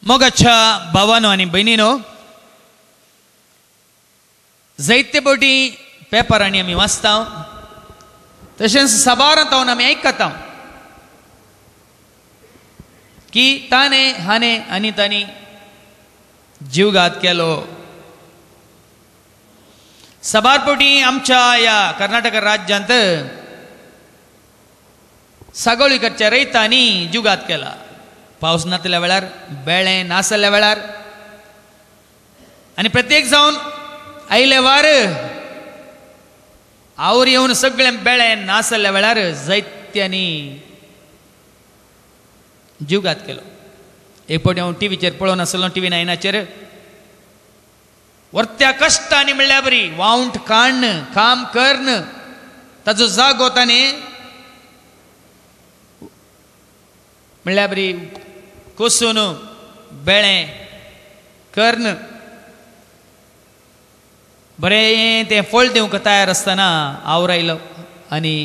मोगाच्या भावानो आनी भयणीनो, जायते फावटी पेपरांनी आमी वाचता, तशेंच सभारांत हांव आमी आयकता की ताणे हाणे आनी तांणी जीवघात केलो. सभारपोटी आमच्या ह्या कर्नाटक राज्यांत सागोळीकडच्या रैतांनी जीवघात केला. पावस नासल्या वेळार, बेळें नासल्या वेळार, आनी प्रत्येक जावन आयले वार आवोर येवन सगळें बेळें नासल्या वेळार जायत्यांनी जीवघात केलो. एक फावटी हांव टीव्हीचेर पळोवन आसलो, टीव्ही 9चेर वर्त्या कश्टांनी म्हणल्यार बरी वावंट काडन काम करन ताजो जागो ताणें म्हणल्यार बरी कोसून बेळें करन बरें तें फळ दिवंक तयार आसतना आवोर आयलो आनी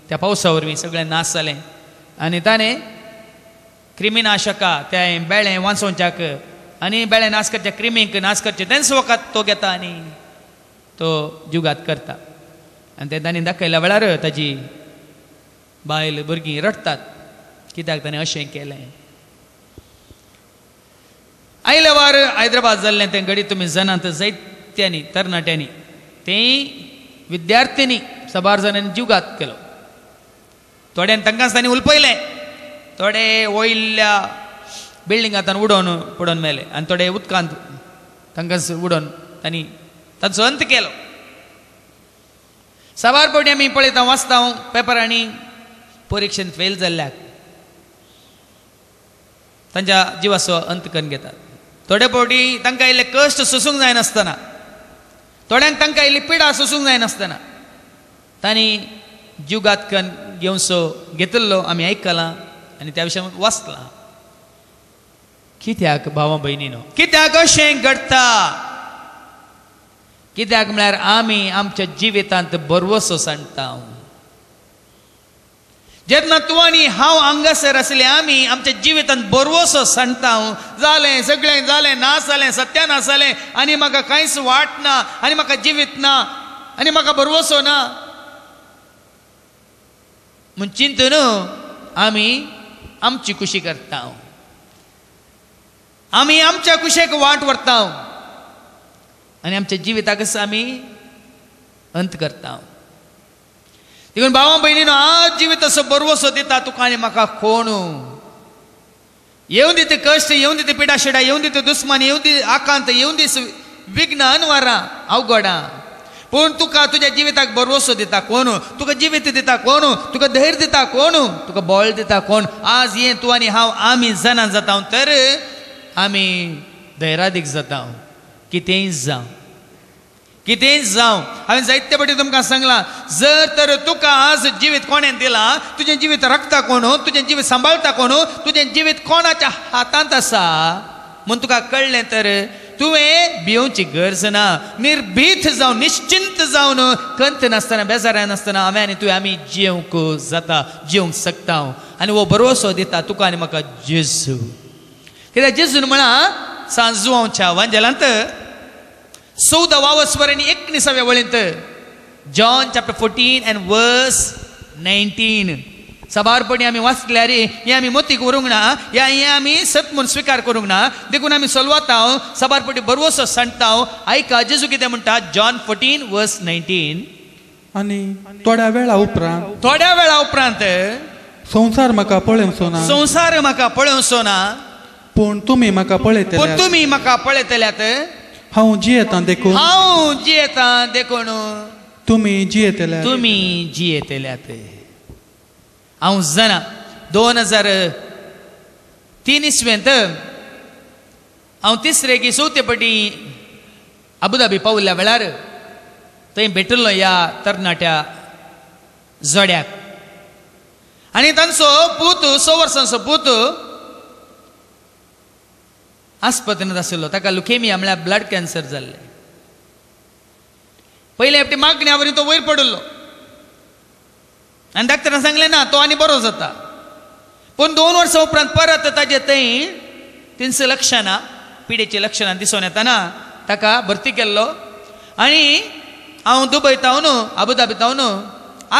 त्या पावसा वरवीं सगळें नास जालें. आनी ताणें क्रिमीनाशका त्या बेळें वाचोवच्याक आनी बेळें नाश करच्या क्रिमींक नाश करचें तेंच वखद तो घेता आनी तो जीवघात करता. आनी तें ताणें दाखयल्या वेळार ताजी बायल भुरगीं रडटात, कित्याक ताणें अशें केलें. आयल्या वार हैदराबाद जाल्लें तें घडी तुमी जाणात. जायत्यांनी तरणाट्यांनी तें विद्यार्थ्यांनी 12 जाणांनी जीवघात केलो. थोड्यांनी तांकांच तांणी उलपयलें, थोडे वयल्या बिल्डिंगांत उडोवन पडोवन मेले आनी थोडे उदकांत तांकांच उडोवन तांणी तांचो अंत केलो. सभारपोटी आमी पळयता वाचता पेपरांनी परिक्षेंत फेल जाल्ल्याक तांच्या जिवाचो अंत करून घेतात. थोडे फावटी तांकां इल्ले कश्ट सोसूंक जायनासतना, थोड्यांक तांकां इल्ली पिडा सोसूंक जायनासतना तांणी जीवघात करून घेवचो घेतिल्लो आमी आयकलां आनी त्या विशयान वाचलां. कित्याक भावा भयणीनो, कित्याक अशें घडटा? कित्याक म्हळ्यार आमी आमच्या जिवितांत बरवसो सांडटा. जेन्ना तूं आनी हांव हांगासर आसले आमी आमच्या जिवितांत बरवसो सांडटा. जालें सगळें जालें, नास जालें, सत्यानास जालें आनी म्हाका कांयच वाट ना आनी म्हाका जिवीत ना आनी म्हाका बरवसो ना म्हूण चिंतून आमी आमची खुशी करता, आमी आमच्या कुशेक वाट व्हरता आनी आमच्या जिविताकच आमी अंत करता. देखून भावा भयणीनो, आज जिवीत असो बरवसो दिता तुका आनी म्हाका कोण. येवन दिता कश्ट, येवन दिता पिडा शिडा, येवन दिता दुस्मान, येवन दी आकांत, येवन दीस विघ्न अनवरां अवघडां, पूण तुका तुज्या जिविताक बरवसो दिता कोण? तुका जिवीत दिता कोण? तुका धैर्य दिता कोण? तुका बळ दिता कोण? आज हे तूं आनी हांव आमी जाणा जाता तर आमी धैर्यादीक जाता. कितेंय जावं, कितेंय जावं, हांवें जायते फावटी तुमकां सांगलां, जर तर तुका आज जिवीत कोणें दिलां, तुजें जिवीत रखता कोण? तुजें जिवीत सांबाळटा कोण? तुजें जिवीत कोणाच्या हातांत आसा म्हूण तुका कळ्ळें तर तुवें भिवची गरज ना. निर्भीत जावन निश्चिंत जावन कंत नासतना बेजाराय नासतना हांवें आनी तुवें आमी जिवंक जाता, जिवंक शकता. आनी हो बरवसो दिता तुका आनी म्हाका जेजू. कित्याक जेजून म्हणा सांजुवांच्या वांजेलांत 14वा वस्वर आनी 19व्या वळींत जॉन चॅप्टर 14 and verse 19 सभारपणी आमी वाचल्यार हे आमी मोतीक व्हरूंक ना, हे आमी सत म्हूण स्विकार करूंक ना. देखून आमी सोलवाता सभारपटी बरवसो सांडटा. आयका जेजू कितें म्हणटा, जॉन 14 verse 19. आनी थोड्या वेळा उपरांत संसार म्हाका पळोवचो ना, संसार म्हाका पळोवचो ना, पूण तुमी म्हाका पळयतल्यात. हांव जियेतां देखून तुमी जियेतल्यात. हांव जाणा 2003 इसवेंत हांव तिसरे की चवथे फावटी अबुधाबी पावल्या वेळार थंय भेटलो ह्या तरणाट्या जोड्याक. आनी तांचो पूत 6 वर्सांचो पूत आस्पत्रेंत आशिल्लो. ताका लुकेमिया म्हळ्यार ब्लड कॅन्सर जाल्लें. पयले फावटी मागण्या वरी तो वयर पडलो आनी डाक्टरान सांगलें ना तो आनी बरो जाता. पूण 2 वर्सां उपरांत परत ताजे थंय तिनस लक्षणां पिडेची लक्षणां दिसून येताना ताका भरती केल्लो आनी हांव दुबयतावन अबुधाबीतावन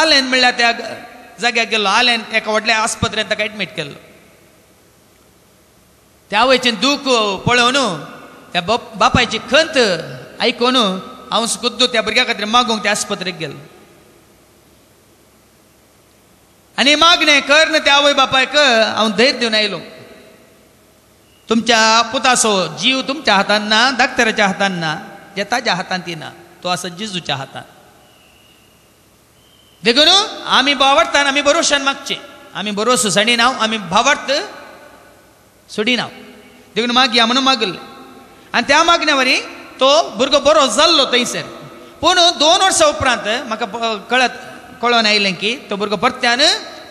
आलेन म्हणल्यार त्या जाग्यार गेल्लो आलेन एका व्हडल्या आस्पत्रेंत ताका एडमीट केल्लो त्या आवयचें दूख पळोवन त्या बापायची खंत आयकून हांव सुद्दां त्या भुरग्या खातीर मागूंक त्या आस्पत्रेक गेलो आनी मागणें करन त्या आवय बापायक हांव धैर्य दिवन आयलो तुमच्या पुताचो जीव तुमच्या हातान ना डाक्टराच्या हातान ना जे ताज्या हातांत ना तो आसा जेजूच्या हातान देखून आमी भावार्थान आमी भरोशान मागचे आमी भरोसो सडिनाव आमी भावार्थ सोडिनाव देखून मागया म्हणून मागले आनी त्या मागण्या वरी तो भुरगो बरो जाल्लो थंयसर पूण 2 वर्सां उपरांत म्हाका कळोन आयलें की तो भुरगो परत्यान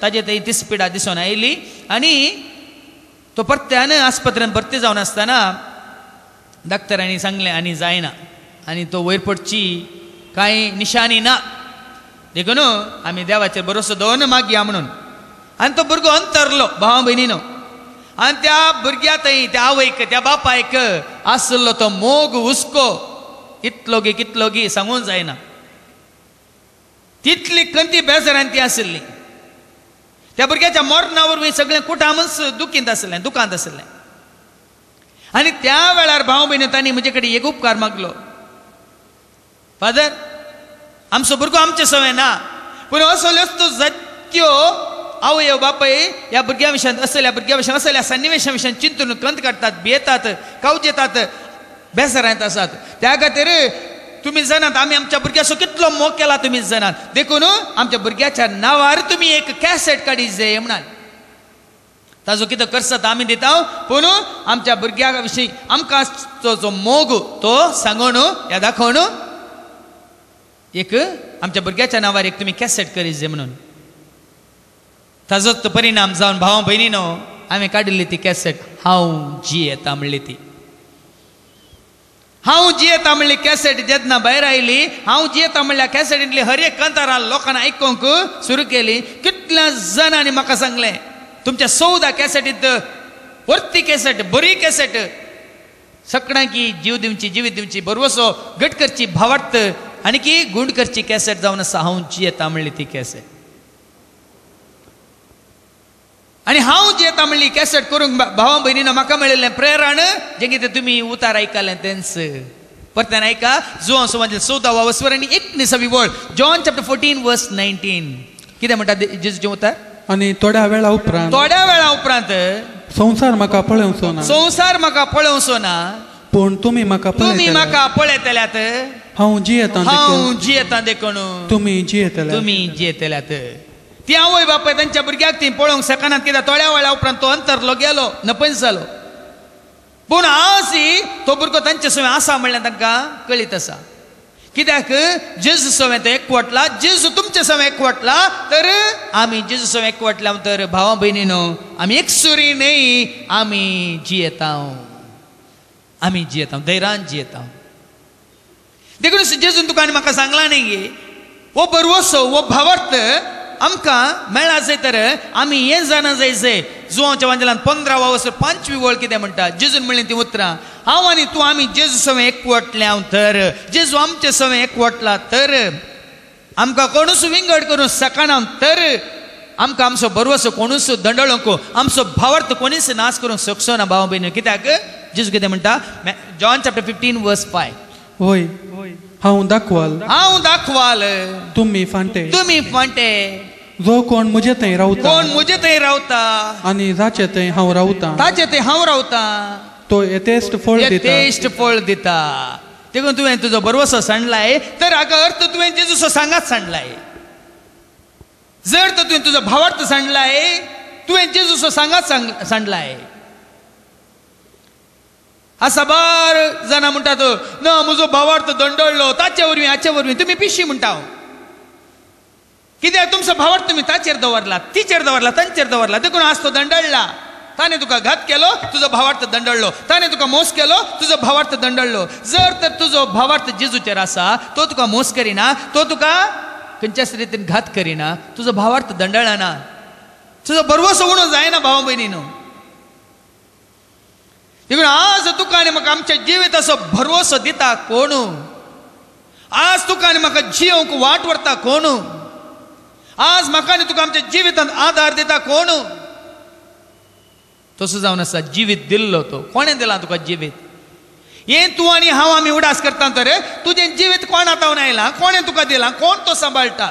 ताजे थंय तिस्पिडा दिसून आयली आनी तो परत्यान आस्पत्रेंत भरती जावन आसतना डाक्टरांनी सांगलें आनी जायना आनी तो वयर पडची कांय निशाणी ना देखून आमी देवाचेर भरोसो दवरून मागया म्हणून आनी तो भुरगो अंतरलो भावा भयणीनो आनी त्या भुरग्या थंय त्या आवयक त्या बापायक आसलो तो मोग हुस्को इतलो गी सांगूंक जायना तितली कंती बेजारांती आसली त्या भुरग्याच्या मरणा वरवीं सगळें कुटामच दुखांत आसलें आनी त्या वेळार भाव भयणी तांणी म्हजे कडेन एक उपकार मागलो फादर आमचो भुरगो आमचे सवय ना पूण असल्योच जात्यो आवय बापाय ह्या भुरग्या विशयान असल्या भुरग्या विशयान असल्या सन्निवेशा विशयान चिंतून कंत काडटात भियेतात कावजेतात बेजारांत आसात त्या खातीर तुमी जाणात आमी आमच्या भुरग्याचो कितलो मोग केला तुमी जाणात देखून आमच्या भुरग्याच्या नांवार तुमी एक कॅसेट काडी जाय म्हणाल ताजो कितें करसात आमी दिता पूण आमच्या भुरग्या विशीं आमकां जो मोग तो सांगून ह्या दाखोवन एक आमच्या भुरग्याच्या नांवार एक तुमी कॅसेट करीत जाय म्हणून ताजोच परिणाम जावन भावा भयणीनो आमी काडिल्ली ती कॅसेट हांव जियेता म्हणली ती हांव जियेता म्हणली कॅसेट जेन्ना भायर आयली हांव जियेता म्हणल्या कॅसेटींतली हर एक कंतारां लोकांनी आयकूंक सुरू केली कितल्या जाणांनी म्हाका सांगलें तुमच्या 14 कॅसेटींत परती कॅसेट बरी कॅसेट सगळ्यांकी जीव दिवची बरवसो घट करची भावार्थ आनी की गुंड करची कॅसेट जावन आसा हांव जियेता म्हणली ती कॅसेट आनी हांव जियेता म्हणली कॅसेट करूंक भावा भयणीनो म्हाका मेळिल्लें प्रेरण जें कितें तुमी उतार आयकलें तेंच परत्यान आयका जुवांव समाजाचें 14वा वसवर आनी 19वी वळ जॉन चॅप्टर 14 वर्स 19 कितें म्हणटा जेजूचें उतार आनी थोड्या वेळा उपरांत संवसार म्हाका पळोवचो ना पूण तुमी म्हाका पळयतल्यात हांव जियेता देखून तुमी जियेतल्यात ती आवय बापाय तांच्या भुरग्याक ती पळोवंक शकनात कित्याक थोड्या वेळा उपरांत तो अंतरलो गेलो नपयस जालो पूण आसी तो भुरगो तांचे सवय आसा म्हणल्यार तांकां कळीत आसा कित्याक जेजू सवय तो एकवटला जेजू तुमचे सवय एकवटला तर आमी जेजू सवय एकवटल्या तर भावा भयणीनो आमी एक सुरी न्ही आमी जियेता धैर्यान जियेता देखून जेजून तुका आनी म्हाका सांगला न्ही वो बरवसो वो भावार्थ आमकां मेळ्ळा जाय तर आमी हें जाणा जाय जुवांच्या वांजेलांत 15वा वर्सर 5वी वळ कितें म्हणटा जेजून म्हणली ती उतरां हांव आनी तूं आमी जेजू सवय एकवटल्या तर जेजू आमचे सवय एकवटला तर आमकां कोणूच विंगड करूं शकना तर आमकां आमचो बरवसो कोणूच दंडळूंक आमचो भावार्थ कोणीच नाश करूंक शकचो ना भाव भयणी कित्याक जेजू कितें म्हणटा जॉन चॅप्टर 15 वर्स 5 होय हांव दाखवाल तुमी फांटे जो कोण मुजे थंय रावता आनी जाचे थंय हांव रावता तो यथेश्ट फळ दिता देखून तुवें तुजो बरवसो सांडलाय तर हाका अर्थ तुवें जेजूचो सांगात सांडलाय जर तर तुवें तुजो भावार्थ सांडलाय तुवें जेजूचो सांगात सांडलाय साबार जाणां म्हणटात ना म्हजो भावार्थ दंडळलो ताचे वरवीं हाचे वरवीं तुमी पिशी म्हणटा कित्याक तुमचो भावार्थ तुमी ताचेर दवरला तिचेर दवरला तांचेर दवरला देखून आज तो दंडळला ताणें तुका घात केलो तुजो भावार्थ दंडळलो ताणें तुका मोस केलो तुजो भावार्थ दंडळलो जर तर तुजो भावार्थ जेजूचेर आसा तो तुका मोस करिना तो तुका खंयच्याच रितीन घात करिना तुजो भावार्थ दंडळना ना तुजो बरवसो उणो जायना भाव भयणीनो देखून आज तुका आनी म्हाका आमच्या जिविताचो भरवसो दिता कोण? आज तुका आनी म्हाका जियोंक वाट व्हरता कोण? आज म्हाका आनी तुका आमच्या जिवितांत आधार दिता कोण? तसो जावन आसा जिवीत दिल्लो तो. कोणें दिला तुका जिवीत? हे तूं आनी हांव आमी उडास करता तर तुजें जिवीत कोण आतावन आयलां? कोणें तुका दिलां? कोण तो सांबाळटा?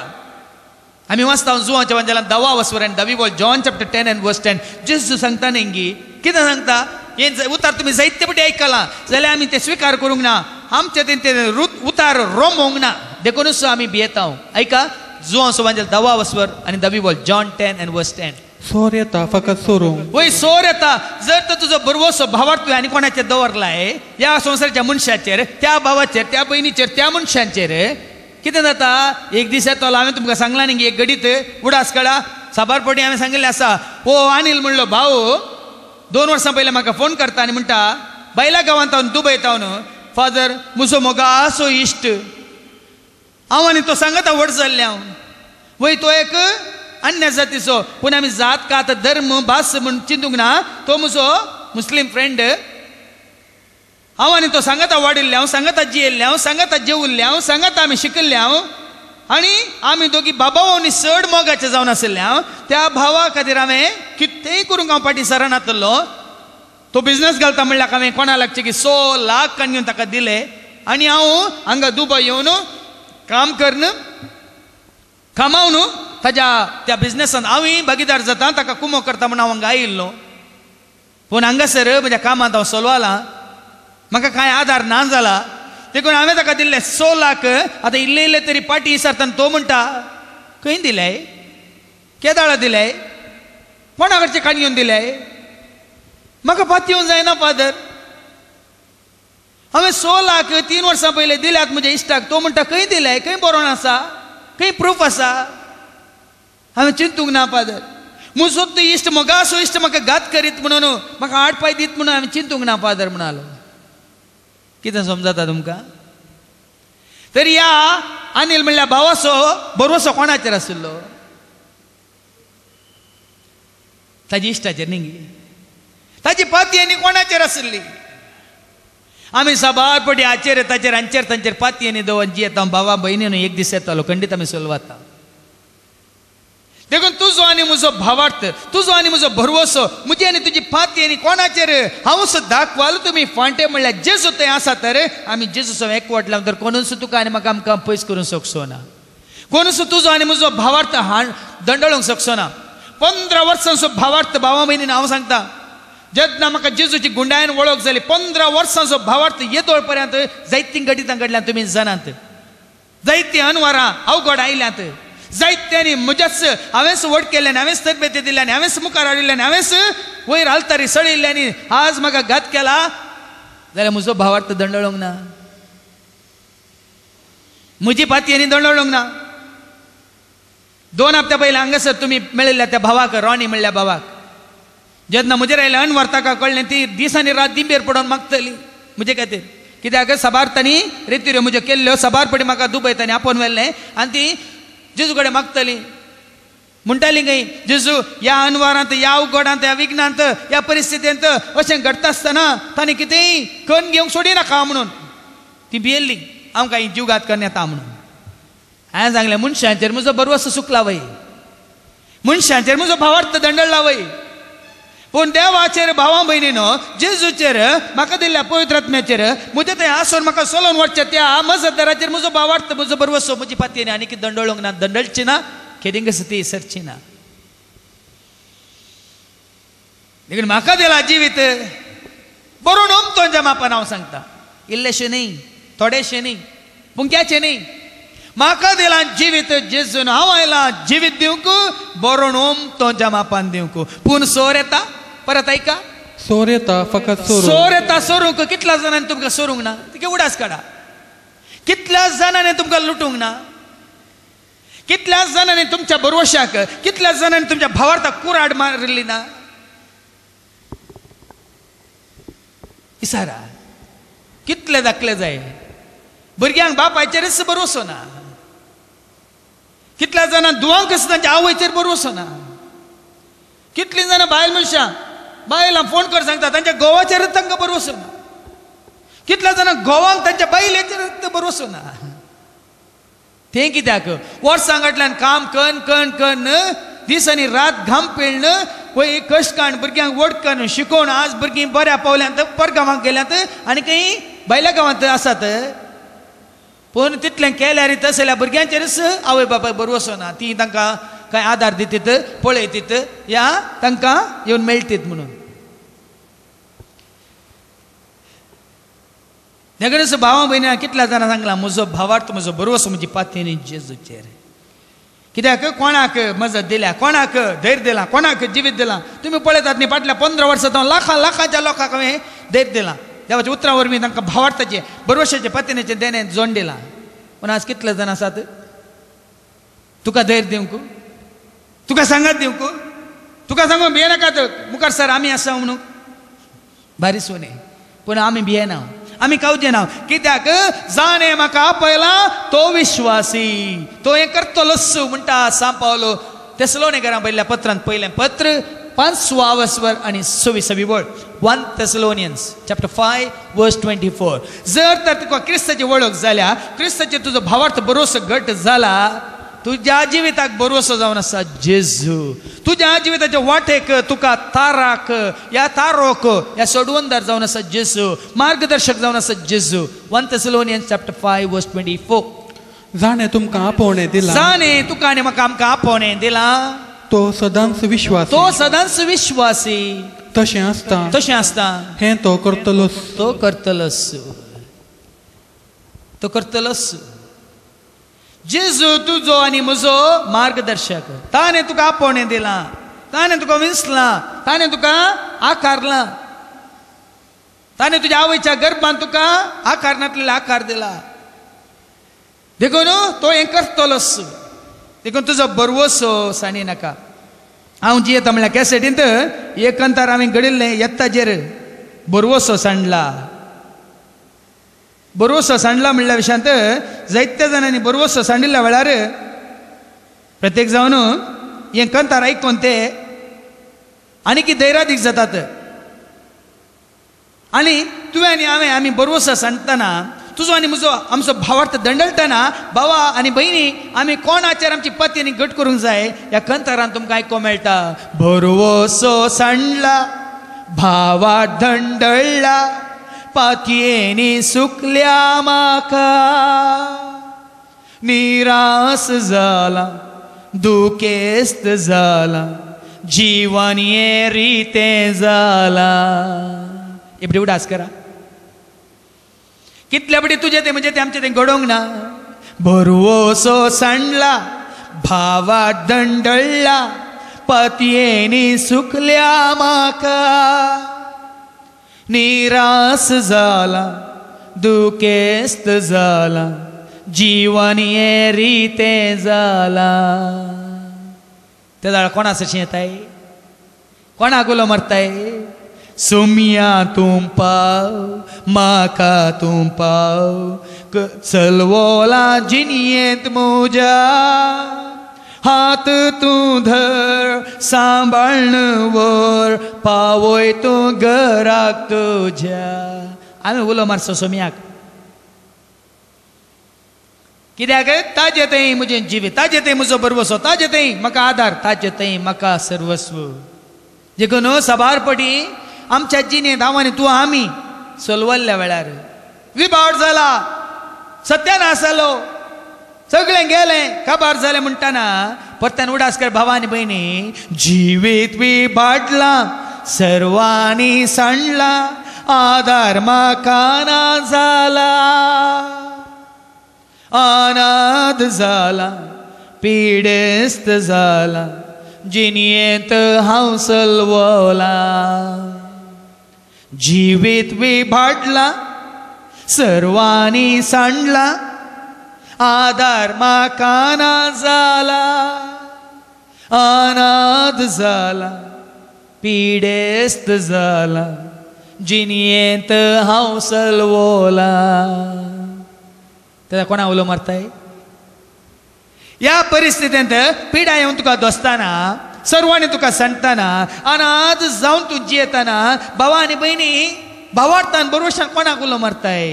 आमी वाचता जुवांच्या वांजेलांत 10 वसवरान 10 बोल जॉन चॅप्टर 10 and verse 10 जेजू सांगता नेंगी कितें सांगता? हे उतार तुमी जायते फावटी आयकलां जाल्यार आमी ते स्विकार करूंक ना. आमचे ते उतार रोमोंक ना देखूनच आमी भियेता. ऐका जुवांचो वांजेल 10 वसवर आनी 10 बोल जॉन 10 and verse 10. सोर येता फकत सोरूंक. वय सोर येता. जर तर तुजो बरवसो भावार्थ तुवें आनी कोणाचेर दवरलाय ह्या संवसाराच्या मनशाचेर, त्या भावाचेर, त्या भयणीचेर, त्या मनशांचेर, कितें जाता? एक दीस येतलो. हांवें तुमकां सांगलां न्ही एक घडीत उडास काडा. साबारपटी हांवें सांगिल्लें आसा. ओ अनिल म्हणलो भाऊ 2 वर्सां पयलीं म्हाका फोन करता आनी म्हणटा बायला गांवांत हांव दुबयता न्हू फादर म्हजो मोगासो इश्ट हांव आनी तो सांगता व्हड जाल्ले हांव. वय तो एक अन्य जातीचो पूण आमी जात कात धर्म भास म्हूण चिंतूंक ना. तो म्हजो मुस्लीम फ्रेंड. हांव आनी तो सांगता वाडिल्ले हांव, सांगता जियेल्ले हांव, सांगता जेवल्ले हांव, सांगता आमी शिकिल्ले हांव आनी आमी दोगी बाबा आनी चड मोगाचे जावन आशिल्ले हांव. त्या भावा खातीर हांवें कितेंय करूंक हांव फाटीं सरनासलो. तो बिझनस घालता म्हणल्यार हांवें कोणा लागचे की 100 लाख काडून घेवन ताका दिले आनी हांव हांगा दुबय येवन काम करन कामावन ताज्या त्या बिझनसांत हांवूय भागीदार जाता. ताका कुमो करता म्हूण हांव हांगा आयिल्लो. पूण हांगासर म्हज्या कामांत हांव चलवालां. म्हाका कांय आधार ना जाला देखून हांवें ताका दिल्ले 100 लाख. आतां इल्ले इल्ले तरी पाटी विचारतना तो म्हणटा खंय दिले? केदाळा दिले? कोणा कडचे काडून घेवन दिले? म्हाका पात येवंक जायना फादर. हांवें 100 लाख 3 वर्सां पयलीं दिल्यात म्हज्या इश्टाक. तो म्हणटा खंय दिले? खंय बरोवन आसा? खंय प्रूफ आसा? हांवें चिंतूंक ना फादर. म्हजो तो इश्ट मोगासो इश्ट म्हाका घात करीत म्हणून म्हाका 8 पांय दीत म्हणून हांवें चिंतूंक ना फादर म्हणालो. कितें समजता तुमकां? तर ह्या अनिल म्हणल्यार भावाचो बरवसो कोणाचेर आशिल्लो? ताजी इश्टाचेर न्ही. ताजी पाती आनी कोणाचेर आशिल्ली? आमी साबारपटी हाचेर ताचेर हांचेर तांचेर पाती आनी दवरून जी येता भावा भयणीन एक दीस येतालो खंडीत आमी चलवता. देखून तुजो आनी म्हजो भावार्थ, तुजो आनी म्हजो भरवसो, म्हजी आनी तुजी पाती आनी कोणाचेर? हांव दाखवालो तुमी फांटे म्हणल्यार जेजू थंय आसा तर आमी जेजूचो एकवट लावन तर कोणूच तुका आनी म्हाका आमकां पयस करूंक शकचो ना. कोणूच तुजो आनी म्हजो भावार्थ दंडळूंक शकचो ना. 15 वर्सांचो भावार्थ भावा भयणीन हांव सांगता. जेन्ना म्हाका जेजूची गुंडायन वळख जाली 15 वर्सांचो भावार्थ येदोळ पर्यंत जायतीं गडितां घडल्यात तुमी जाणात. जायतीं अनवरां अवघड आयल्यात. जायत्यांनी म्हज्याच हांवेंच वट केल्ल्यान, हांवेंच तरबेती दिल्ल्यान, हांवेंच मुखार हाडिल्ल्यान, हांवेंच वयर आलतारी सळयल्ल्यानी आज म्हाका घात केला जाल्यार म्हजो भावार्थ दंडळोंक ना. म्हजी पातयेंनी दंडळोंक ना. 2 हप्त्या पयलीं हांगासर तुमी मेळिल्ल्या त्या भावाक, रॉनी म्हणल्या भावाक, जेन्ना म्हजेर आयलें अनवर ताका कळ्ळें ती दीस आनी रात दिंबेर पडोवन मागतली म्हजे खातीर. कित्याक साबार तांणी रितीऱ्यो म्हज्यो केल्ल्यो. साबारपटी म्हाका दुबयतांनी आपोवन व्हेल्लें आनी ती जेजू कडेन मागतली. म्हणटाली खंय जेजू ह्या अनवरांत, ह्या अवघडांत, ह्या विघ्नांत, ह्या परिस्थितींत अशें घडटा आसतना तांणी कितेंय कन्न घेवंक सोडिनाका म्हणून ती भियेल्ली हांव काय जीवघात करन येता म्हणून. हांवें सांगलें मनशांचेर म्हजो बरवसो सुकला वय, मनशांचेर म्हजो भावार्थ दंडळला वय, पूण देवाचेर भावा भयणीनो जेजूचेर म्हाका दिल्ल्या पवित्र आत्म्याचेर म्हजे थंय आसून म्हाका चलोवन वचचें त्या मजतदाराचेर म्हजो भावार्थ, म्हजो बरवसो, म्हजी पातयेनी आनी कितें दंडळोंक ना, दंडळची ना, खेदिंग स्थिती सरची ना. देखून म्हाका दिला जिवीत बरोवन उमतोंच्या मापान हांव सांगता. इल्लेशें न्ही, थोडेशें न्ही, पुंक्याचें न्ही. म्हाका दिला जिवीत जेजून हांव आयलां जिवीत दिवंक, बरोवन उमतोंच्या मापान दिवंक. पूण सोर येता, परत ऐका, सोर येता फकत सोर येता सोरूंक. कितल्या जाणांनी तुमकां सोरूंक ना? तिका उडास काडा. कितल्या जाणांनी तुमकां लुटूंक ना? कितल्या जाणांनी तुमच्या बरवशाक, कितल्या जाणांनी तुमच्या भावार्थाक कुराड मारिल्ली ना? विचारा. कितले दाखले जाय? भुरग्यांक बापायचेरच बरवसो ना. कितल्या जाणां दुवांक तांच्या आवयचेर बरवसो ना. कितलीं जाणां बायल मनशां बायलां फोन कर सांगता तांच्या गोवाचेरच तांकां बरो वचना. कितल्या जाणांक गोवांक तांच्या बायलेचेर बरो वचना. तें कित्याक वर्सांगांतल्यान काम कन कन कन दीस आनी रात घाम पिळन पळय कश्ट काण भुरग्यांक वडकन शिकोवन आज भुरगीं बऱ्या पावल्यांत परगांवांक गेल्यांत आनी खंय भायल्या गांवांत आसात. पूण तितलें केल्यार तसल्या भुरग्यांचेरच आवय बापायक बरो वचना. ती तांकां कांय आदार दितात पळयतात या तांकां येवन मेळटात म्हणून. देखून भावा भयणां कितल्या जाणां सांगलां म्हजो भावार्थ म्हजो बरो वचो म्हजी पातयेनी जेजूचेर. कित्याक कोणाक मजत दिल्या, कोणाक धैर्य दिलां, कोणाक जिवीत दिलां. तुमी पळयतात न्ही फाटल्या 15 वर्सां हांव लाखांच्या लोकांक हांवें धैर्य दिलां. देवाच्या उतरां वरवीं तांकां भावार्थाचे बरोवशाचे पत्नीचे देण्यान जोड दिलां. पूण आज कितले जाण आसात तुका धैर्य दिवंक, तुका सांगात दिवंक, तुका सांगून भियेनाकात मुखार सर आमी आसा म्हणून. भारी सोने. पूण आमी भियेना, आमी कावचे ना. कित्याक जाणें म्हाका आपयला तो विश्वासी, तो हें करतलोच म्हणटा सांत पावलो तेसलोनिकरांक पयल्या पत्रांत पयलें पत्र 5 आनी 26 वळ 1 Thessalonians chapter 5 verse 24. जर तर तुका क्रिस्ताची वळख जाल्या, क्रिस्ताचेर तुजो भावार्थ बरोसो घट जाला, तुज्या जिविताक बरोसो जावन आसा जेजू. तुज्या जिविताच्या वाटेक तुका ताराक या तारोक या सोडवणदार जावन आसा जेजू, मार्गदर्शक जावन आसा जेजू. 1 Thessalonians chapter 5 verse 24. जाणें तुमकां आपोवणें दिलां, जाणें तुका आनी म्हाका आमकां आपोवणें दिलां, तो सदांच विश्वासी, तो सदांच विश्वासी. तशें आसता हें तो करतलोच, तो करतलोच, तो करतलोच. जेजू तुजो आनी म्हजो मार्गदर्शक. ताणें तुका आपोवणें दिलां, ताणें तुका विंसलां, ताणें तुका आकारलां, ताणें तुज्या आवयच्या गर्भांत तुका आकारनातलेलो आकार दिला. देखून तो हें करतलोच. देखून तुजो बरवसो साणी नाका. हांव जियेता म्हणल्यार कॅसेटींत एक अंतर हांवें घडिल्लें येत्ताचेर बरवसो सांडला. बरवसो सांडला म्हणल्या विशयांत जायत्या जाणांनी बरवसो सांडिल्ल्या वेळार प्रत्येक जावन हें कंतार आयकून ते आनी धैर्यादीक जातात. आनी तुवें आनी हांवें आमी बरवसो सांडटना तुजो आनी म्हजो आमचो भावार्थ दंडलतना भावा आनी भयणी आमी कोणाचेर आमची पत्नी घट करूंक जाय ह्या कंतारान तुमकां आयको मेळटा. बरवसो सांडला, भावा दंडळ्ळा, पातयेनी सुकल्या म्हाका, निरास जाला, दुखेस्त जाला, जीवन हे रितें जाला. एपडी उडास करा. कितल्या बडी तुजें तें म्हणजे तें आमचें तें घडोवंक ना. बरवसो सांडला, भावा दंडळ्ळा, पतयेनी सुकल्या म्हाका, निरास जाला, दुखेस्त जाला, जीवन हे रितें जाला. ते जाल्यार कोणा अशें येताय, कोणाक उलो मारताय. सोमिया तूं पाव, म्हाका तूं पाव, चलवोला जिनियेंत म्हज्या, हात तूं धर, सांबाळन वर, पावय तूं घराक तुज्या. हांवें उलो मारचो सोमियाक. कित्याक ताजे थंय म्हजें जिवीत, ताजे थंय म्हजो बरवसो, ताजे थंय म्हाका आदार, ताजे थंय म्हाका सर्वस्व. देखून साबारपटी आमच्या जिणेंत हांव आनी तूं आमी चलवल्ल्या वेळार विबाड जाला, सत्यानाश जालो, सगळें गेलें, काबार जालें म्हणटाना परत्यान उडास कर भावा आनी भयणी. जिवीत विबाडला, सर्वांनी सांडला, आदार म्हाका ना जाला, अनाथ जाला, पिडेस्त जाला, जिणयेंत हांव चलवला. जिवीत विबाडला, सर्वांनी सांडला, आदार म्हाका ना जाला, अनाथ जाला, पिडेस्त जाला, जिणयेंत हांव चलवला. तेन्ना कोणा उलो मारताय. ह्या परिस्थितींत पिडा येवन तुका दोस्ताना सर्वांनी तुका सांगताना आणि आज जाऊन तू जियेताना भावा आणि बहिणी भावार्थान बरोबर कोणाक उलो मारताय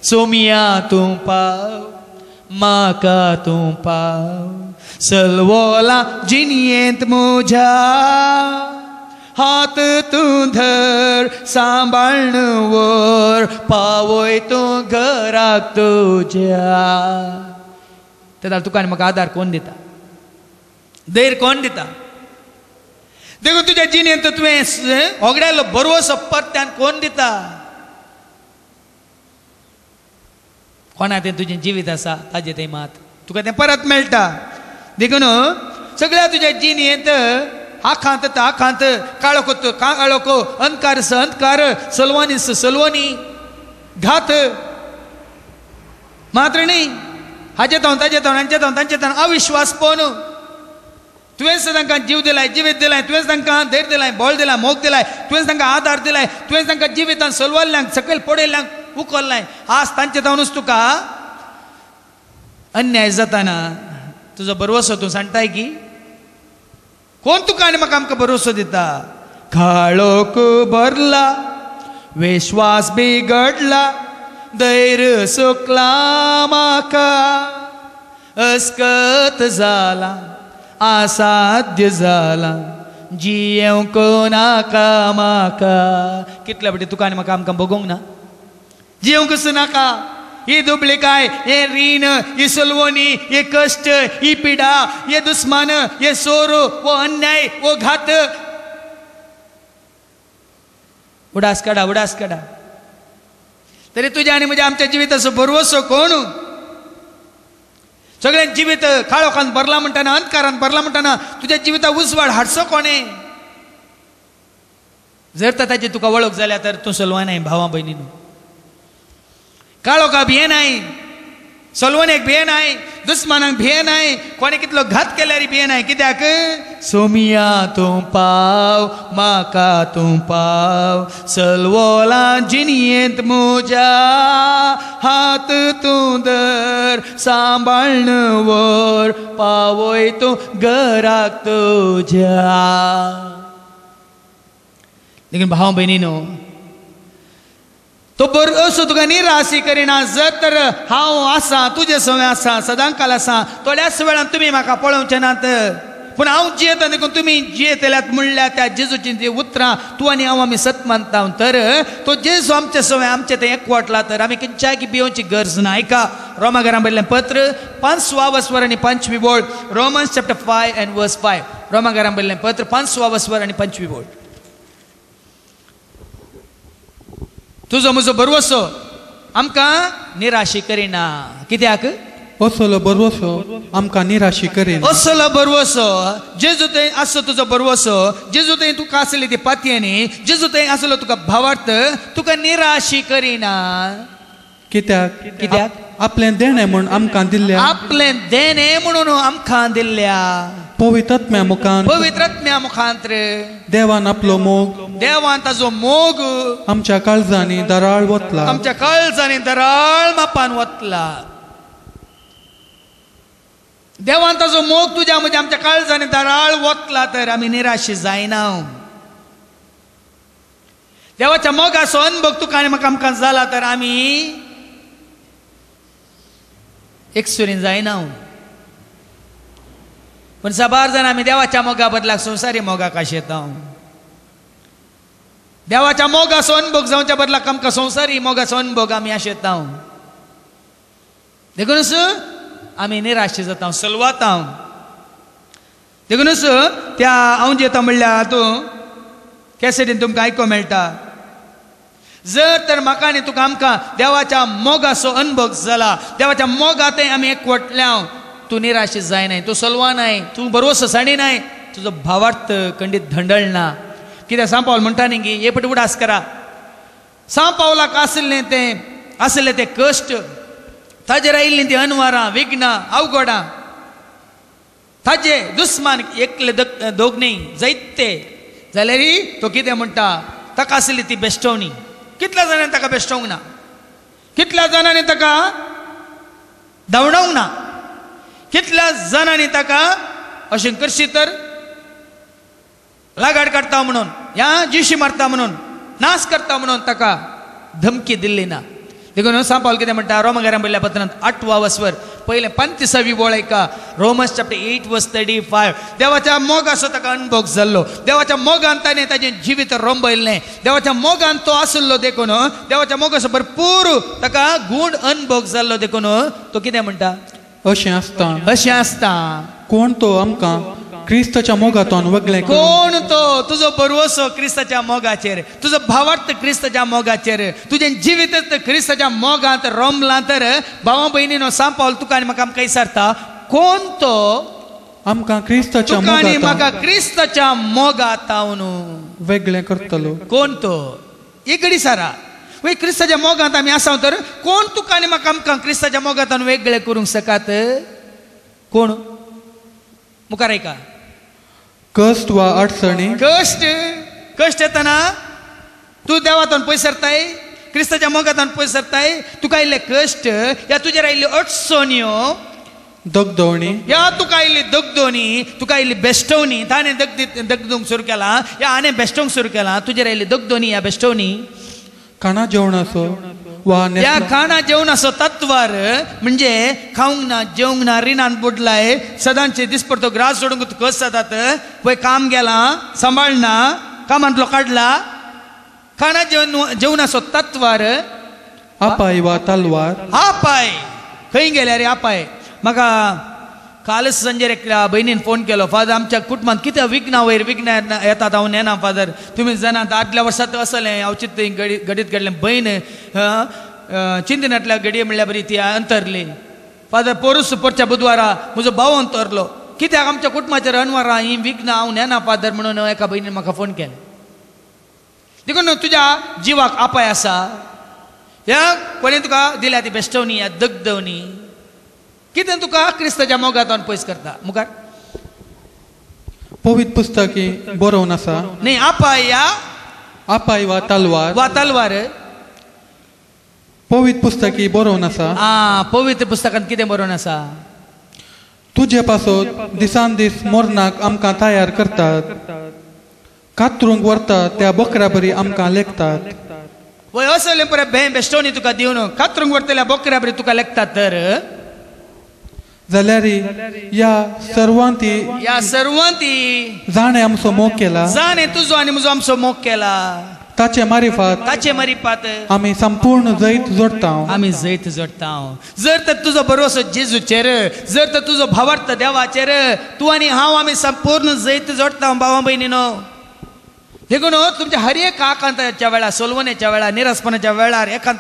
सोमिया तूं पाव माका तूं पाव सलवोला जिनियेंत म्हज्या हात तूं धर सांबाळन वर पावय तूं घराक तुज्या तेन्ना तुका आनी म्हाका आदार कोण दिता धैर्य कोण दिता देखून तुज्या जिणेंत तुवें होगड्यालो बरवसो परत्यान कोण दिता कोणा तें तुजें जिवीत आसा ताजें तें मात तुका तें परत मेळटा देखून सगळ्या तुज्या जिणेंत आखांत काळोको अंधकार अंधकार सलवानी सलवानी घात मात्र न्ही हाजे तावन ताजे तावन हांचे तावन तांचे तावन अविश्वास पोवन तुवेंच तांकां जीव दिलाय जिवीत दिलाय तुवेंच तांकां धैर्य दिलाय बळ दिलाय मोग दिलाय तुवेंच तांकां आदार दिलाय तुवेंच तांकां जिवितान सलवाल्ल्यांक सकयल पडयल्ल्यांक उखल्लाय आज तांचे तावनूच तुका अन्याय जाताना तुजो बरवसो तूं सांगताय की कोण तुका आनी म्हाका आमकां बरवसो दिता काळोख भरला विश्वास बिगडला धैर्य सुकला म्हाका अस्कत जाला असाध्य जाला जियेवंक नाका म्हाका कितल्या फावटी तुका आनी म्हाका आमकां बगोवंक ना जियेवंकच नाका ही दुबळेकाय हे रीण ही सलवणी हे कश्ट ही पिडा हे दुस्मान हे सोरो वो अन्याय वो घात उडास काडा तरी तुझ्या आणि म्हणजे आमच्या जिविताचो बरवसो कोण सगळे जिवीत काळोखान भरला म्हणटाना अंधकारान भरला म्हणटाना तुझ्या जिविता उजवाड हाडचो कोणे जर ताची तुका वळख जाल्या तर तूं सलवानाय भावा भयणीन काळोखा भिये नाय सलवनेक भिये नाय दुस्मानाक भिये नाय कोणे कितलो घात केल्यार भिये नाय कित्याक सोमिया तूं पाव म्हाका तूं पाव सलवोला जिनियेंत म्हज्या हात तूं धर सांबाळन वर पावय तूं घराक तुज्या देखून भाव भयणीनो तो बरोसो तुका निराशी करिना जर तर हांव आसा तुजे सवय आसा सदांकाल आसा थोड्याच वेळान तुमी म्हाका पळोवचे नात पूण हांव जियेता देखून तुमी जियेतल्यात म्हणल्या त्या जेजूची जी उतरां तूं आनी हांव आमी सत मानता तर तो जेजू आमचे सवय आमचे ते एकवटला तर आमी खंयच्याय भिवची गरज ना ऐका रोमाकारां बरयल्लें पत्र 5 वस्वर आनी 5 बोळ रोमन्स चॅप्टर 5 and verse 5 रोमाकारां बरयल्लें पत्र 5 वस्वर आनी 5 बोळ तुजो म्हजो बरवसो आमकां निराशी करिना कित्याक असलो बरवसो आमकां निराशी करिना असलो बरवसो जेजू थंय आसलो तुजो बरवसो जेजू थंय तुका आसली ती पातयेनी जेजू थंय आसलो तुका भावार्थ तुका निराशी करिना कित्याक आपलें देणें म्हूण आमकां दिल्ल्या आपलें देणें म्हणून आमकां दिल्ल्या पवित्रात्म्या मुखांत देवान आपलो मोग देवान ताजो मोग आमच्या काळजांनी दराळ वतला आमच्या काळजांनी दराळ मापान वतला देवान ताजो मोग तुज्या म्हणजे आमच्या काळजांनी दराळ वतला तर आमी निराशी जायना देवाच्या मोगाचो अनुभव तुका आनी म्हाका आमकां जाला तर आमी एकसुरीन जायना पण साबार जाण आमी देवाच्या मोगा बदलाक संवसारी मोगाक आशेता देवाच्या मोगाचो अनुभव जावच्या बदलाक आमकां संवसारी मोगाचो अनुभव आमी आशेता देखूनच आमी निराशी जाता सलवाता देखूनच त्या हांव जेता म्हणल्या हातूं कॅसेटीन तुमकां आयको मेळटा जर तर म्हाका आनी तुका आमकां देवाच्या मोगाचो अनुभव जाला देवाच्या मोगांतय आमी एकवटल्या तूं निराशी जायनाय तूं सलवानाय तूं बरवसो साडिनाय तुजो भावार्थ खंडीत धंडळना कित्याक सांग पावल म्हणटा न्ही की हे पटी उडास करा सांग पावलाक आसले ते कश्ट ताजेर आयिल्लीं ती अनवरां विघ्नां अवघडां ताजे दुस्मान एकले दोग न्ही जायते जाल्यार तो कितें म्हणटा ताका आसली ती बेश्टवणी कितल्या जाणांनी ताका बेश्टोवंक ना कितल्या जाणांनी ताका धांवडावंक ना कितल्या जाणांनी ताका अशें करशी तर लागाड काडटा म्हणून या जिशी मारता म्हणून नाश करता म्हणून ताका धमकी दिल्ली ना देखून सांपावल कितें म्हणटा रोमाकारां बरयल्या पत्रांत 8वा वसवर पहिले 35वी बोळ ऐका रोमन्स चॅप्टर 8 वर्स 35 देवाच्या मोगाचो ताका अनुभव जाल्लो देवाच्या मोगान ताणें ताजें जिवीत रोंबयल्लें देवाच्या मोगान तो आसलो देखून देवाच्या मोगाचो भरपूर ताका गूढ अनुभव जाल्लो देखून तो कितें म्हणटा अशें आसता कोण तो आमकां क्रिस्ताच्या मोगातून वेगळें कोण तो तुजो बरवसो क्रिस्ताच्या मोगाचेर तुजो भावार्थ क्रिस्ताच्या मोगाचेर तुजें जिवीतच क्रिस्ताच्या मोगांत रोंबलां तर भावा भयणीनो सांपावल तुका आनी म्हाका आमकां विचारता कोण तो आमकां क्रिस्ताच्या तुका आनी म्हाका मोगातून क्रिस्ताच्या मोगातावन वेगळें करतलो कोण तो एक घडी सारा वय क्रिस्ताच्या मोगांत आमी आसा तर कोण तुका आनी म्हाका आमकां क्रिस्ताच्या मोगातावन वेगळें करूंक शकात कोण मुखार ऐका कष्ट वा अडचणी कष्ट येताना तू देवातून पयस सरताय क्रिस्ताच्या मोगातून पयस सरताय तुका आयिल्ले कष्ट या तुजेर आयिल्ल्यो अडचण्यो दगदवणी या तुका आयिल्ली दगदवणी तुका आयिल्ली बेश्टवणी ताणें दगदूंक सुरू केला या हाणें बेश्टोवंक सुरू केला तुजेर आयिल्ली दगदवणी या बेश्टवणी खाणा जेवणाचो वा या खाणा जेवणाचो तत्वार म्हणजे खावंक ना जेवंक ना रिणान बुडलाय सदांचे दिसपडतो ग्रास सोडूंक कस जातात पळय काम गेला सांबाळना कामांतलो काडला खाणा जेवणाचो तत्वार आपाय वा तलवार आपाय खंय गेल्या रे आपाय म्हाका कालच संजेर एक भयणीन फोन केलो फादर आमच्या कुटुंबांत कितें विघ्ना वयर विघ्न येतात हांव नेना फादर तुमी जाणात आदल्या वर्सात असलें हांव चिंत घडीत घडलें भयण चिंतनांतल्या घडये म्हणल्यार बरी ती अंतरली फादर पोरूस परच्या बुधवारा म्हजो भाव अंतरलो कित्याक आमच्या कुटुंबाचेर अनवरां ही विघ्ना हांव नेना फादर म्हणून एका भयणीन म्हाका फोन केलो देखून तुज्या जिवाक आपाय आसा ह्या कोणें तुका दिल्या ती बेश्टवणी या दगदवणी कितें तुका क्रिस्ताच्या मोगातून पयस करता मुखार पवित्र पुस्तकी बरोवन आसा न्ही आपाय वा तलवार पवित्र पुस्तकी बरोवन आसा पवित्र पुस्तकांत कितें बरोवन आसा तुजे पासत दिसान दीस मरणाक आमकां तयार करतात कातरूंक व्हरतात त्या बकऱ्या बरी आमकां लेखतात वय असले पळय बेश्टवणी तुका दिवन कातरूंक व्हरतल्या बकऱ्या बरी तुका लेखतात तर जाल्यार या सर्वांती जाणे आमचो मोग केला जाणे तुजो आनी म्हजो आमचो मोग केला ताचे मारिफात आमी संपूर्ण जैत जोडटा जर तर तुजो भरोसो जेजूचेर जर तर तुजो भावार्थ देवाचेर तूं आनी हांव आमी संपूर्ण जैत जोडटा भावा भयणीनो देखून तुमच्या हर एक आकांताच्या वेळार सोलवण्याच्या वेळार निरसपणाच्या वेळार एकांत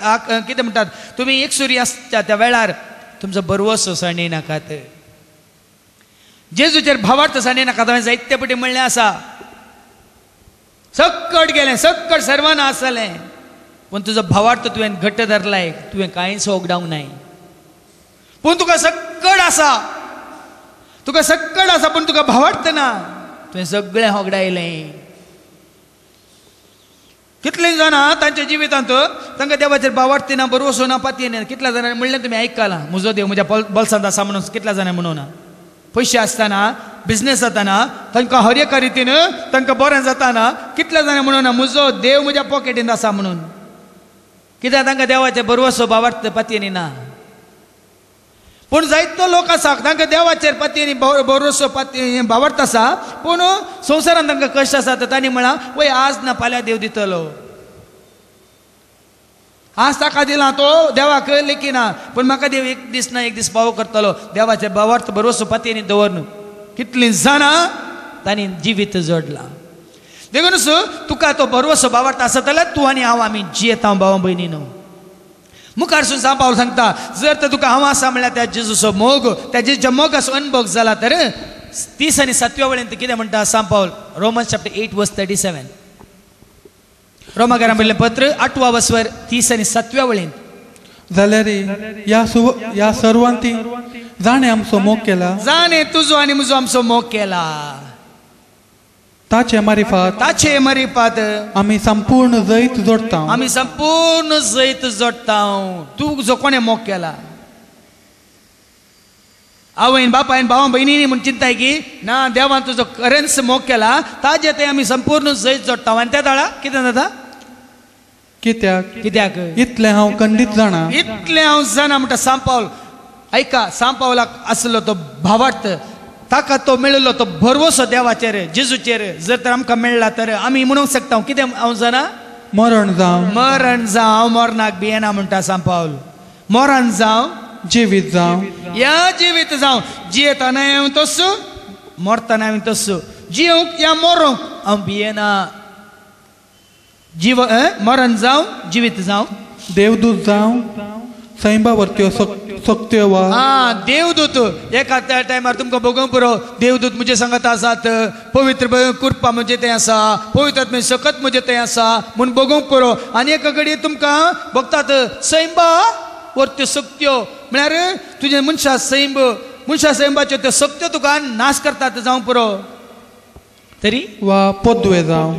कितें म्हणटात तुमी एकसुरी आसच्या त्या वेळार तुमचो बरवसो साणय नाकात जेजूचेर भावार्थ साणय नाकात हांवें जायते पटी म्हणलें आसा सक्कट गेलें सक्कट सर्वांना आसलें पूण तुजो भावार्थ तुवें घट्ट धरलाय तुवें कांयच ओगडावंक नाय पूण तुका सक्कट आसा पूण तुका भावार्थ ना तुवें सगळें ओगडायलें कितले जाणां तांच्या जिवितांत तांकां देवाचेर भावार्थ ना बरवसो ना पातये ना कितल्या जाणांनी म्हणलें तुमी आयकलां म्हजो देव म्हज्या बलसांत आसा म्हणून कितल्या जाणां म्हणून पयशे आसतना बिझनेस जाताना तांकां हर एका रितीन तांकां बरें जाताना कितल्या जाणां म्हणून म्हजो देव म्हज्या पॉकेटींत आसा म्हणून कित्याक तांकां देवाचेर बरवसो भावार्थ पातयेनी ना पूण जायतो लोक आसा तांकां देवाचेर पातयेनी बरवसो भावार्थ आसा पूण संवसारांत तांकां कश्ट आसा तर तांणी म्हळां वय आज ना फाल्यां देव दितलो आज ताका दिला तो देवाक लेखिना पूण म्हाका देव एक दीस ना एक दीस फावो करतलो देवाचेर भावार्थ बरवसो पातयेनी दवरन कितलीं जाणां तांणी जिवीत जोडलां देखून तुका तो बरवसो भावार्थ आसा जाल्यार तूं आनी हांव आमी जियेता भावा भयणीनो मुखारसून सांपावल सांगता जर तर तुका हांव आसा म्हणल्यार त्या जेजूचो मोग त्या जेजूच्या मोगाचो अनुभव जाला तर 30 आनी 7व्या वळेंत कितें म्हणटा सांपावल रोमन्स चॅप्टर 8 वर्स 37 रोमाकारां बरयल्लें पत्र 8वा वसवर 30 आनी 7व्या वळेंत जाल्यार या सर्वांती जाणे आमचो मोग केला जाणे तुजो आनी म्हजो आमचो मोग केला ताचे मारिफात आमी संपूर्ण जैत जोडटा तू जो कोणे मोग केला आवयन बापायन भावा बहिणींनी म्हूण चिंताय की ना देवान तुजो खरेंच मोग केला ताजे ते आमी संपूर्ण जैत जोडटा आनी त्या दाळा कितें जाता कित्याक इतलें हांव खंडीत जाणा इतलें हांव जाणा म्हणटा सांत पावल ऐका सांत पावलाक आसलो तो भावार्थ ताका तो मेळिल्लो तो भरवोसो देवाचेर जेजूचेर जर तर आमकां मेळ्ळा तर आमी म्हणूंक शकता कितें हांव जाणा मरण जावं हांव मरणाक बी येना म्हणटा सांत पावल मरण जावं जिवीत जावं या जिवीत जावं जियेतना हांव तस्सो मरतना हांव तस्सो जियोंक या मरोंक हांव भियेना मरण जावं जिवीत जावं देवदूत जावं सैंबावरत्यो सक्त्यो वा देवदूत एका त्या टायमार तुमकां बघूंक पुरो देवदूत म्हजे सांगात आसात पवित्र कृपा म्हणजे तें आसा पवित्र सकत म्हणजे तें आसा म्हूण बघूंक पुरो आनी एका घडये तुमकां बघतात सैंबा वर्त्यो सक्त्यो म्हळ्यार तुजे मनशा सैंबाच्यो त्यो सक्त्यो तुका नाश करतात जावं पुरो तरी वा पदवे जावं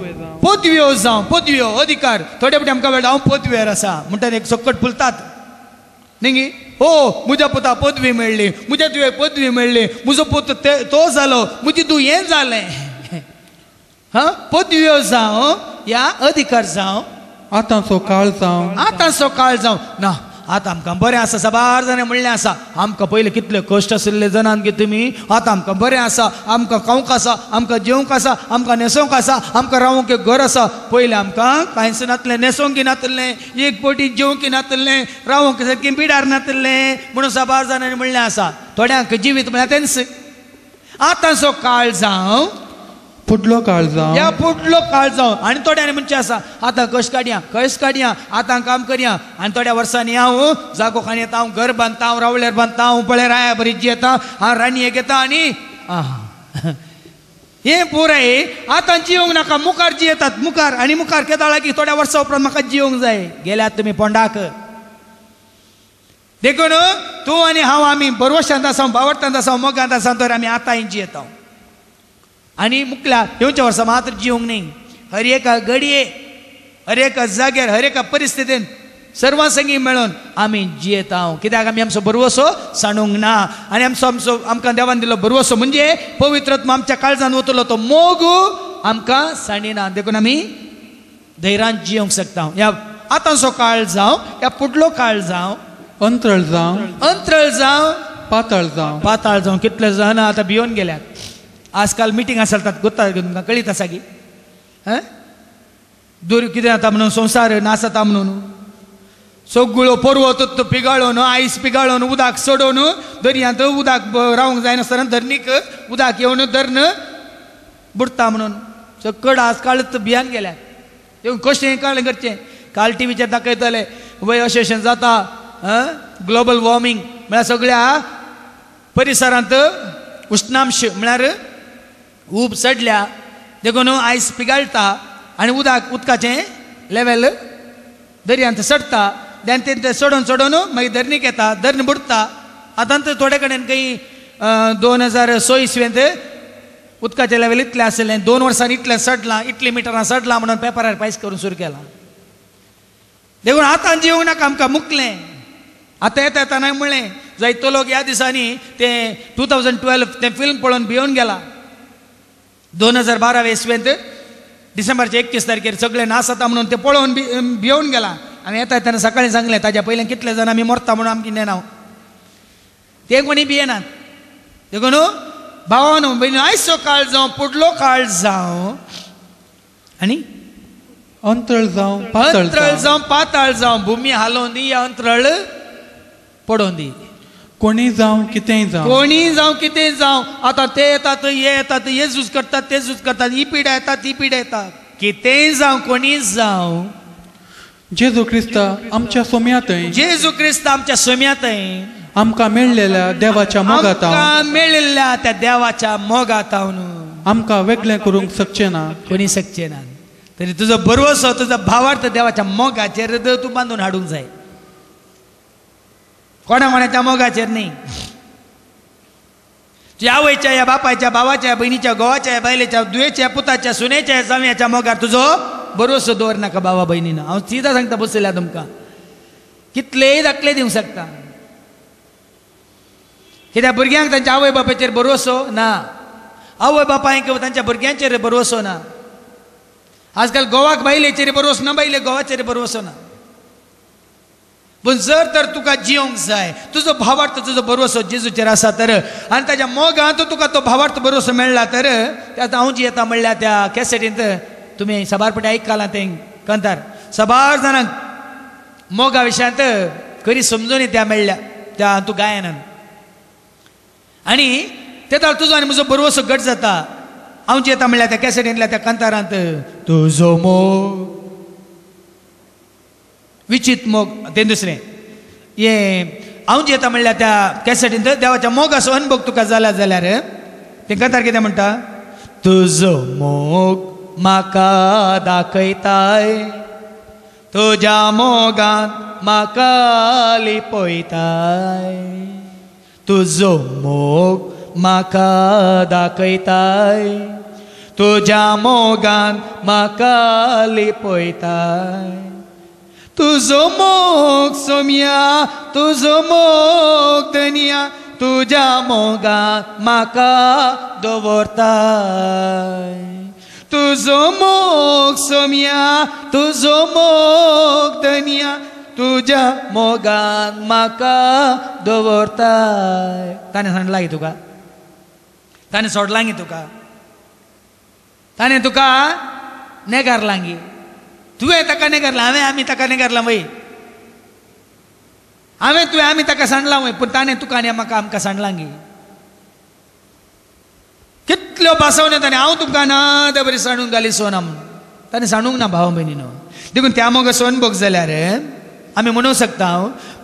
पदव्यो अधिकार थोडे फावटी आमकां मेळटा हांव पदव्यार आसा म्हणटा एक सकट फुलतात न्ही हो म्हज्या पुता पदवी मेळ्ळी म्हज्या तुवें पदवी मेळ्ळी म्हजो पूत तो जालो म्हजी तूं हें जालें पदव्यो जावं या अधिकार जावं आतांचो काळ जावं ना आतां आमकां बरें आसा साबार जाणें म्हणलें आसा आमकां पयलीं कितले कश्ट आशिल्ले जाणान गे तुमी आतां आमकां बरें आसा आमकां खावंक आसा आमकां जेवंक आसा आमकां न्हेसोवंक आसा आमकां रावंक एक घर आसा पयलीं आमकां कांयच नासलें न्हेसोवंक नासलें एक पोटी जेवंक नासलें रावंक सारकें पिडार नासलें म्हणून साबार जाणांनी म्हणलें आसा थोड्यांक जिवीत म्हळ्यार तेंच आतांचो काळ जावं फुडलो काळ जावं आनी थोड्यांनी म्हणचे आसा आतां कश काडया आतां काम करया आनी थोड्या वर्सांनी हांव जागो खाण येता हांव घर बांदता हांव रावल्यार बांदता हांव पळय राया बरी येता हांव रान्येक येता आनी हें पुराय आतां जियोंक नाका मुखार जियेतात मुखार केदाळा की थोड्या वर्सां उपरांत म्हाका जियोंक जाय गेल्यात तुमी पोंडाक देखून तूं आनी हांव आमी बरवशांत आसा भावार्थांत आसा मोगांत आसा तर आमी आतां जियेता आनी मुखल्या येवच्या वर्सां मात्र जिवंक न्ही हर एका घडये हर एका जाग्यार हर एका परिस्थितीन सर्वां संगी मेळून आमी जियेता कित्याक आमी आमचो बरवसो सांडूंक ना आनी आमकां देवान दिलो बरवसो म्हणजे पवित्रत्व आमच्या काळजान वतलो तो मोग आमकां सांडिना देखून आमी धैर्यान जियोंक शकता ह्या आतांचो काळ जावं या फुडलो काळ जावं अंतराळ जावं पाताळ जावं कितले जाण आतां भियोन गेल्यात आजकाल मिटींग आसतात गोत्ता तुमकां कळीत आसा की दूर कितें जाता म्हणून संवसार नास जाता म्हणून सगळो पर्वत पिगाळून आयस पिगाळून उदक सोडून दर्यांत उदक रावंक जायनासतना धरणीक उदक येवन धरण बुडटा म्हणून सकड आजकाल भियान गेल्यात येवन कशें कळ्ळें करचें काल टीव्हीचेर दाखयताले वय अशें जाता ग्लोबल वॉर्मिंग म्हळ्यार सगळ्या परिसरांत उष्णांश म्हळ्यार ऊब चडल्या देखून आयस पिगाळटा आनी उदकाचें लेवल दर्यांत चडटा देन तें सोडून मागीर धरणीक येता धरण बुडटा आतां थोडे कडेन खंय 2006 इसवेंत उदकाचें लेवल इतलें आसलें 2 वर्सांनी इतलें चडलां इतलीं मिटरां चडलां म्हणून पेपरार पायस करून सुरू केलां देखून आतां जिवंक नाका आमकां मुकलें आतां येता न्हय म्हणलें जायतो लोक ह्या दिसांनी तें 2012 तें फिल्म पळोवन भियोन गेला 2012 इसवेंत डिसेंबरच्या 31 तारखेर सगळे नास जाता म्हणून ते पळोवन भियोन गेला आनी येता येताना सकाळीं सांगलें ताज्या पयलें कितले जाण आमी मरता म्हणून आमकां नेनाव ते कोणी भियेनात देखून भावानो भयणी आयचो काळ जावं फुडलो काळ जावं आनी अंतराळ जावं पाताळ जावं भुमी हालोवन दी या अंतराळ पडोवन दी कोणी जावं कितेंय जावं आतां ते येतात हे येतात हे झूज करतात ही पिढ्या येतात ती पिढ्या येतात कितेंय जावं कोणी जावं जेजू क्रिस्त आमच्या सोम्यातय आमकां मेळलेल्या देवाच्या मोगात आमकां वेगळें करूंक शकचें ना कोणी शकचें ना तरी तुजो बरवसो तुजो भावार्थ देवाच्या मोगाचेर तूं बांदून हाडूंक जाय कोणाच्या मोगाचेर न्ही तुज्या आवयच्या या बापायच्या भावाच्या बहिणीच्या घोवाच्या या बायलेच्या दुयेच्या पुताच्या सुनेच्या जावयाच्या मोगार तुजो बरोसो दवर नाका भावा भयणीन हांव सिधा सांगता बसयल्या तुमकां कितलेय दाखले दिवंक शकता कित्याक भुरग्यांक तांच्या आवय बापायचेर भरवंसो ना, आवय बापायक तांच्या भुरग्यांचेर भरवंसो ना. आजकाल गोवाक बायलेचेर भरवंसो ना, बायले गोवाचेर भरवंसो ना. पूण जर तर तुका जियोंक जाय, तुजो भावार्थ तुजो भरवंसो जेजूचेर आसा तर, आनी ताच्या मोगांत तुका तो भावार्थ भरवंसो मेळ्ळा तर, त्यात हांव जी येता म्हणल्यार त्या कॅसेटींत तुमी सबारपटी आयकलां तें कंतार सबार जाणांक मोगा विशयांत खरी समजून त्या मेळ्ळ्या त्या तूं गायनान. आनी तेदा तुजो आनी म्हजो भरवंसो घट जाता. हांव जी येता म्हणल्यार त्या कॅसेटींतल्या त्या कंतारांत तुजो मोग विचित मोग तें दुसरें हे हांव जी येता म्हणल्यार त्या कॅसेटींत देवाच्या मोगाचो अनुभव तुका जाला जाल्यार तें कंतार कितें म्हणटा, तुजो मोग म्हाका दाखयताय, तुज्या मोगांत म्हाका लिपयताय, तुजो मोग म्हाका दाखयताय, तुज्या मोगांत म्हाका लिपयताय, तुजो मोग सोम्या, तुजो मोग धनिया, तुज्या मोगांत म्हाका दवरताय, तुजो मोग सोम्या, तुजो मोग धनिया, तुज्या मोगान म्हाका दवरताय. ताणें सांडला गी तुका, ताणें सोडलां गी तुका, ताणें तुका नेगारलां गी, तुवें ताका नेगारलां, आमी ताका नेगारलां वय, आमी ताका सांडलां वय, पूण ताणें तुका आनी म्हाका आमकां सांडलां गी. कितल्यो भासावण्यो ताणें, हांव तुमकां ना ते बरी सांडून घाली सोना म्हणून ताणें सांडूंक ना भाव भयणीनो. देखून त्या मोगाचो अनुभव जाल्यार आमी म्हणूंक शकता,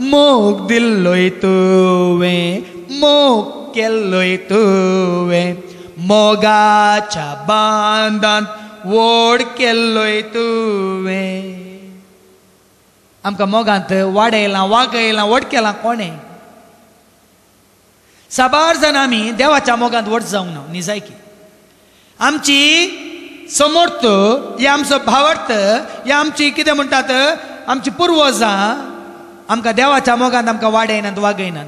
मोग दिल्लोय तुवें, मोग केल्लोय तुवें, मोगाच्या बांदांत वोड केल्लोय तुवें. आमकां मोगांत वाडयलां, वागयलां, वोड केलां कोणें? साबार जाण आमी देवाच्या मोगांत वोड जावंक ना. निजायकी आमची समर्थ, हे आमचो भावार्थ, हे आमची कितें म्हणटात आमची पुर्वजां आमकां देवाच्या मोगांत आमकां वाडयनात, वागयनात.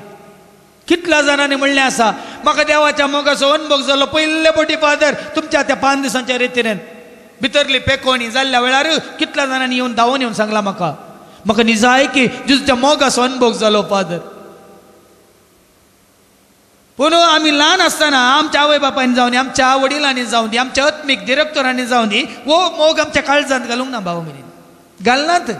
कितल्या जाणांनी म्हणलें आसा, म्हाका देवाच्या मोगाचो अनुभव जालो पयले फावटी फादर तुमच्या त्या 5 दिसांच्या रितीन भितरली पेकोणी जाल्ल्या वेळार कितल्या जाणांनी येवन धांवून येवन सांगलां म्हाका निजायकी जेजूच्या मोगाचो अनुभव जालो फादर. पूण आमी ल्हान आसतना आमच्या आवय बापायन जावं दी, आमच्या वडिलांनी जावं दी, आमच्या आत्मीक डिरेक्टरांनी जावं दी, वो मोग आमच्या काळजांत घालूंक ना भाव भयणी, घालनात.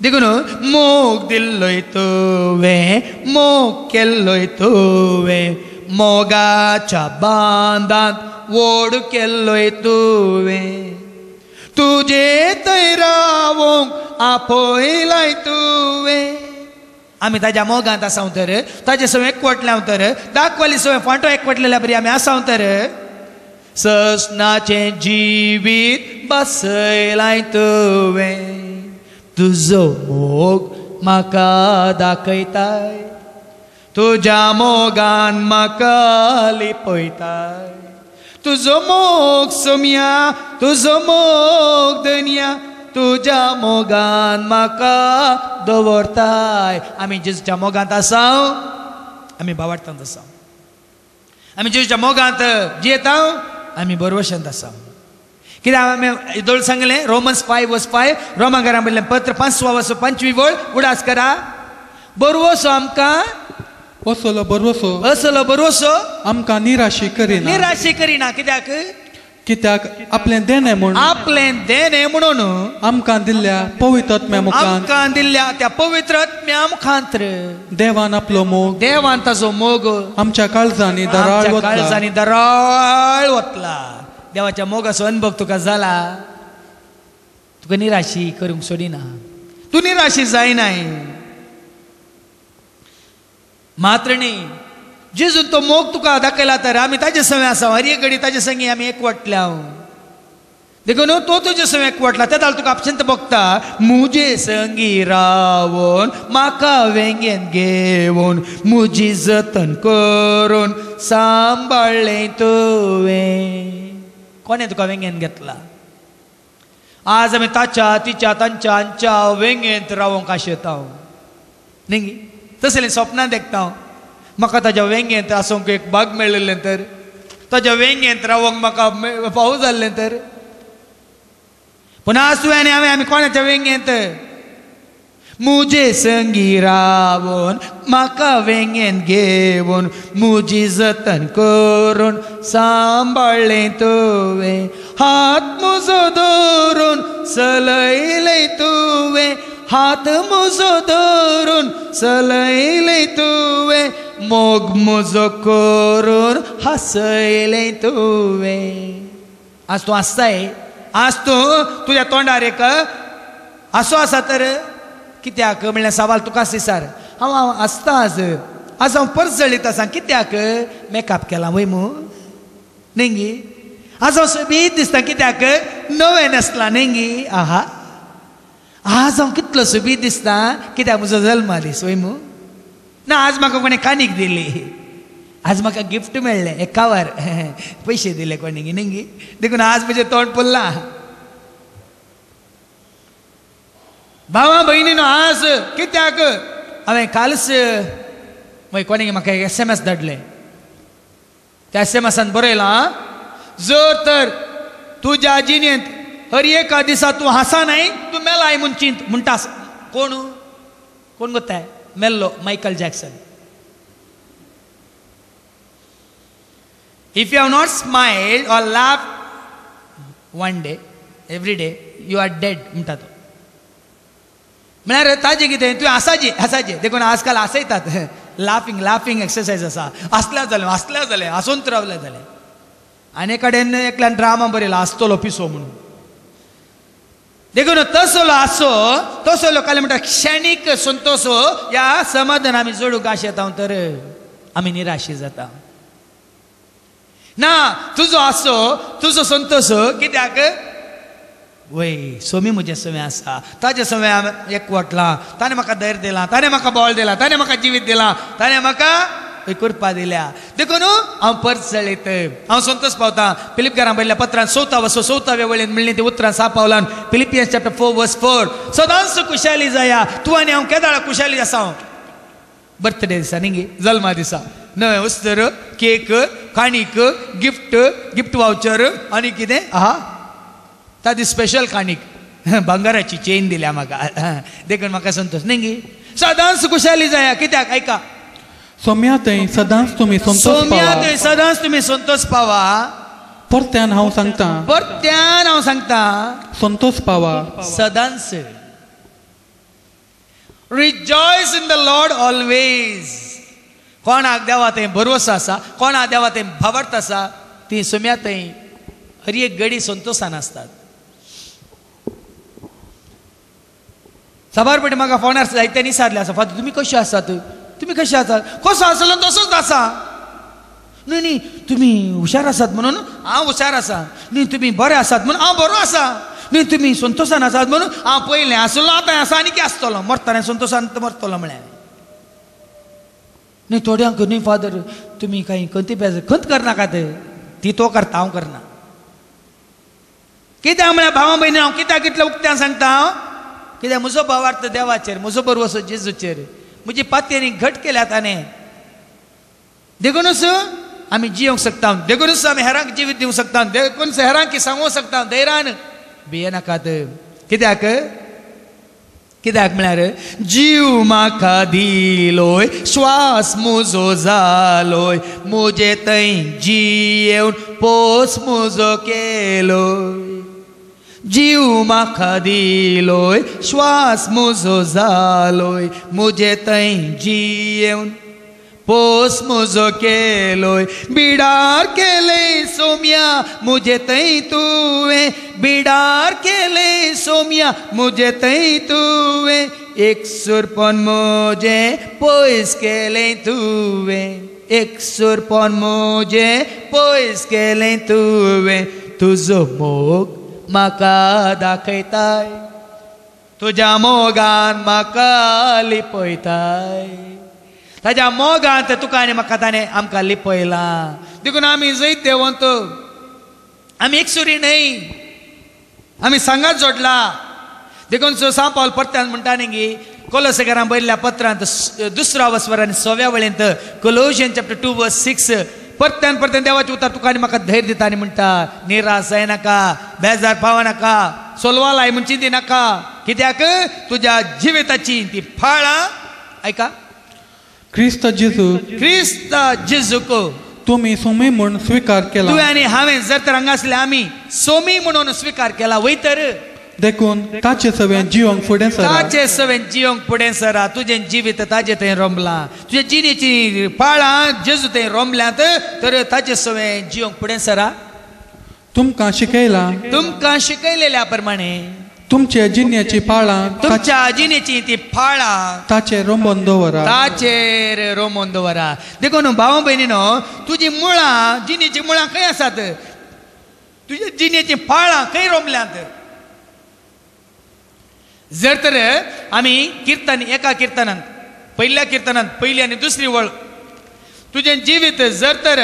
देखून मोग दिल्लोय तुवें, मोग केल्लोय तुवें, मोगाच्या बांदांत वोड केल्लोय तुवें, तुजे थंय रावोंक आपयलाय तुवें. आमी ताज्या मोगांत आसांव तर, ताजे सवय एकवटल्याव तर, दाखवाली सवय फांटो एकवटलेल्या बरी आमी आसांव तर, ससनाचें जिवीत बसयलाय तुवें, तुजो मोग म्हाका दाखयताय, तुज्या मोगान म्हाका लिपयताय, तुजो मोग सोम्या, तुजो मोग धनिया, तुज्या मोगान म्हाका दवरताय. आमी जेजूच्या मोगांत आसांव, आमी भावार्थांत आसांव, आमी जेजूच्या मोगांत जियेतांव, आमी बरवशांत आसांव. कित्याक आमी इदोळ सांगलें रोमन्स 5:5, रोमाकारां बरयलें पत्र 5:25 उडास करा. बरवसो आमकां असलो बरवसो आमकां निराशी करिना. कित्याक आपलें देणे म्हणून आमकां दिल्ल्या पवित्र आत्म्या मुखांत, आमकां दिल्ल्या त्या पवित्र आत्म्या मुखांत देवान आपलो मोग, देवान ताजो मोग आमच्या काळजांनी दराळ वतला. देवाच्या मोगाचो अनुभव तुका जाला, तुका निराशी करूंक सोडिना, तूं निराशी जायनाय. मात्र न्ही, जेजून तो मोग तुका दाखयला तर आमी ताजे सवय आसा, हर एक घडी ताजे संगी आमी एकवटल्या. देखून तो तुजे सवय एकवटला, तेदाल तुका आपशंत बगता, मुजे संगी रावून म्हाका वेंगेन घेवन, मुजी जतन करून सांबाळ्ळें तुवें. कोणें तुका वेंगेन घेतला? आज आमी ताच्या, तिच्या, तांच्या, हांच्या वेंगेंत रावोंक आशेताव न्ही. तसलें स्वप्नां देखता. म्हाका ताज्या वेंगेंत आसूंक एक भाग मेळिल्लें तर, ताज्या वेंगेंत रावंक म्हाका फावो जाल्लें तर, पूण आज तुवें हांवें आमी कोणाच्या वेंगेंत मुजे संगी रावून म्हाका वेंगेन घेवन मुजी जतन करून सांबाळ्ळें तुवें, हात म्हजो धरून चलयलें तुवें, हात म्हजो धरून चलयलें तुवें, मोग म्हजो करून हांसयलें तुवें. आज तूं आसताय, आज तूं तुज्या तोंडार एक आसो आसा तर कित्याक म्हणल्यार सवाल तुकाच विचार. हांव आसता आज हांव परस जळीत आसा कित्याक मेकअप केला वय मू नेंगी. आज हांव सोबीत दिसता कित्याक नवें न्हेसलां नेंगी. आहा आज हांव कितलो सोबीत दिसता कित्याक म्हजो जल्मा दीस वय मू. ना आज म्हाका कोणें कानीक दिली, आज म्हाका गिफ्ट मेळ्ळें एक कावर पयशे दिले कोणी नेंगी. देखून आज म्हजें तोंड फुल्लां. भावा भयणीनो आज कित्याक हांवें कालच मागीर कोणें म्हाका एक SMS धाडलें. त्या SMSान बरयलां, जर तर तुज्या जिणेंत हर एका दिसा तूं हांसा न्हय तूं मेलाय म्हूण चिंत म्हणटा. कोण गोताय मेल्लो? Michael Jackson. If you have not smiled or laughed one day, every day, you are dead म्हणटा तो. म्हळ्यार ताजें कितें तुवें हांसाजें देखून आजकाल हांसयतात. लाफींग एक्सरसायज आसा. हसल्या जालें हांसून रावलें जालें. आनी कडेन एकल्यान ड्रामा बरयला आसतलो पिसो म्हणून. देखून तसलो हांसो तसो लोकांनी म्हणटा क्षणीक संतोष ह्या समाधान आमी जोडूंक आशेता तर आमी निराशी जाता. ना तुजो हांसो तुजो संतोष कित्याक वय सोमी म्हजे सवें आसा, ताजे सवें हांवें एकवटलां, ताणें म्हाका धैर्य दिलां, ताणें म्हाका बळ दिलां, ताणें म्हाका जिवीत दिलां, ताणें म्हाका कृपा दिल्या. देखून हांव परत जळीत हांव संतोष पावतां. फिलिपकारां बरयल्ल्या पत्रांत 4व्या वळेन म्हणली ती उतरां सापावलां. फिलिपियन्स चॅप्टर 4:4 सदांच खुशाली जाया. तूं आनी हांव केदाळ खुशाली आसा. बर्थडे दिसा न्ही जल्मा दिसा नवें उस्तर, केक, काणीक, गिफ्ट वावचर आनी कितें आहा तादी स्पेशल काणीक भांगाराची चेन दिल्या म्हाका. देखून म्हाका संतोष न्ही. सदांच खुशाली जाया. कित्याक ऐका सोम्या थंय सदांच तुमी संतोष पावा. परत्यान हांव सांगता संतोष पावा सदांच. Rejoice in the Lord always. कोणाक देवा थंय भरवसो आसा, कोणाक देवा थंय भावार्थ आसा ती सोम्या थंय हर एक घडी संतोशान आसतात. साबार पेटी म्हाका फोनार जायत्यांनी विचारले आसा, फादर तुमी कशे आसात, तुमी कशे आसात? कसो आसलो तसोच आसा. न्ही तुमी हुशार आसात म्हणून हांव हुशार आसा. न्ही तुमी बरे आसात म्हणून हांव बरो आसा. न्ही तुमी संतोशान आसात म्हणून हांव पयलें आसलो आतां आसा आनी कितें आसतलो मरतना संतोशान मरतलो म्हळ्यार. न्ही थोड्यांक न्ही फादर तुमी काही खंत करनाकात. ती तो करता हांव करना. कित्याक म्हळ्यार भावा भयणी हांव कित्याक इतलें उक्त्यान सांगता हांव कित्याक म्हजो भावार्थ देवाचेर, म्हजो बरवसो जेजूचेर, म्हजी पातयेनी घट केल्या ताणें. देखूनच आमी जियोंक शकता, देखूनच आमी हेरांक जिवीत दिवंक शकता, देखूनच हेरांक सांगूंक शकता धैर्यान भियेनाकात. कित्याक म्हळ्यार जीव म्हाका दिलोय, श्वास म्हजो जालोय, म्हजे थंय जियेवन पोस म्हजो केलोय. जीव म्हाका दिलोय, श्वास म्हजो जालोय, म्हजे थंय जियेवन पोस म्हजो केलोय. बिडार केले सोम्या म्हजे थंय तुवें, बिडार केले सोम्या म्हजे थंय तुवें, एक सुरपण म्हजें पयस केलें तुवें, एक सुरपण म्हजें पयस केलें तुवें. तुजो मोग म्हाका दाखयताय, तुज्या मोगान म्हाका लिपयताय. ताज्या मोगांत तुका आनी म्हाका ताणें आमकां लिपयलां. देखून आमी जैत देवंत, आमी एकसुरी न्हय, आमी सांगात जोडला. देखून सांपावल परत्यान म्हणटा न्ही कोलोसेकारांक बरयल्ल्या पत्रांत दुसरा वस्वर आनी 6व्या वळेंत कोलोशियन चॅप्टर 2 वर्स 6 परत्यान परत्यान देवाचें उतर तुका आनी म्हाका धैर्य दिता आनी म्हणटा निराश जायनाका बेजार पावनाका सोलवा लाय म्हूण चिंती नाका कित्याक तुज्या जिविताची ती फळां ऐका क्रिस्त जेजूक तुम्ही सोमी म्हणून स्वीकार केला तुवें आनी हांवें जर तर हांगा आसले आमी सोमी म्हणून स्वीकार केला वय तर देखून ताचे सवें जिवंक फुडें सरा ताचे सवें जिवंक फुडें सरा तुजें जिवीत ताजे थंय रोंबलां तुज्या जिणेची पाळां जेजू थंय रोंबल्यांत तर ताचे सवें जिवंक फुडें सरा तुमकां शिकयलेल्या प्रमाणे तुमचे जिन्याची पाळां तुमच्या जिणेची ती फाळां ताचेर रोंबोन दवरा ताचेर रोमोन दवरा देखून भाव भयणीनो तुजी मुळां जिणेची मुळां खंय आसात तुज्या जिणेची फाळां खंय रोंबल्यांत जर तर आमी कीर्तन एका कीर्तनांत पहिल्या कीर्तनांत पहिली आनी दुसरी वळ तुजें जिवीत जर तर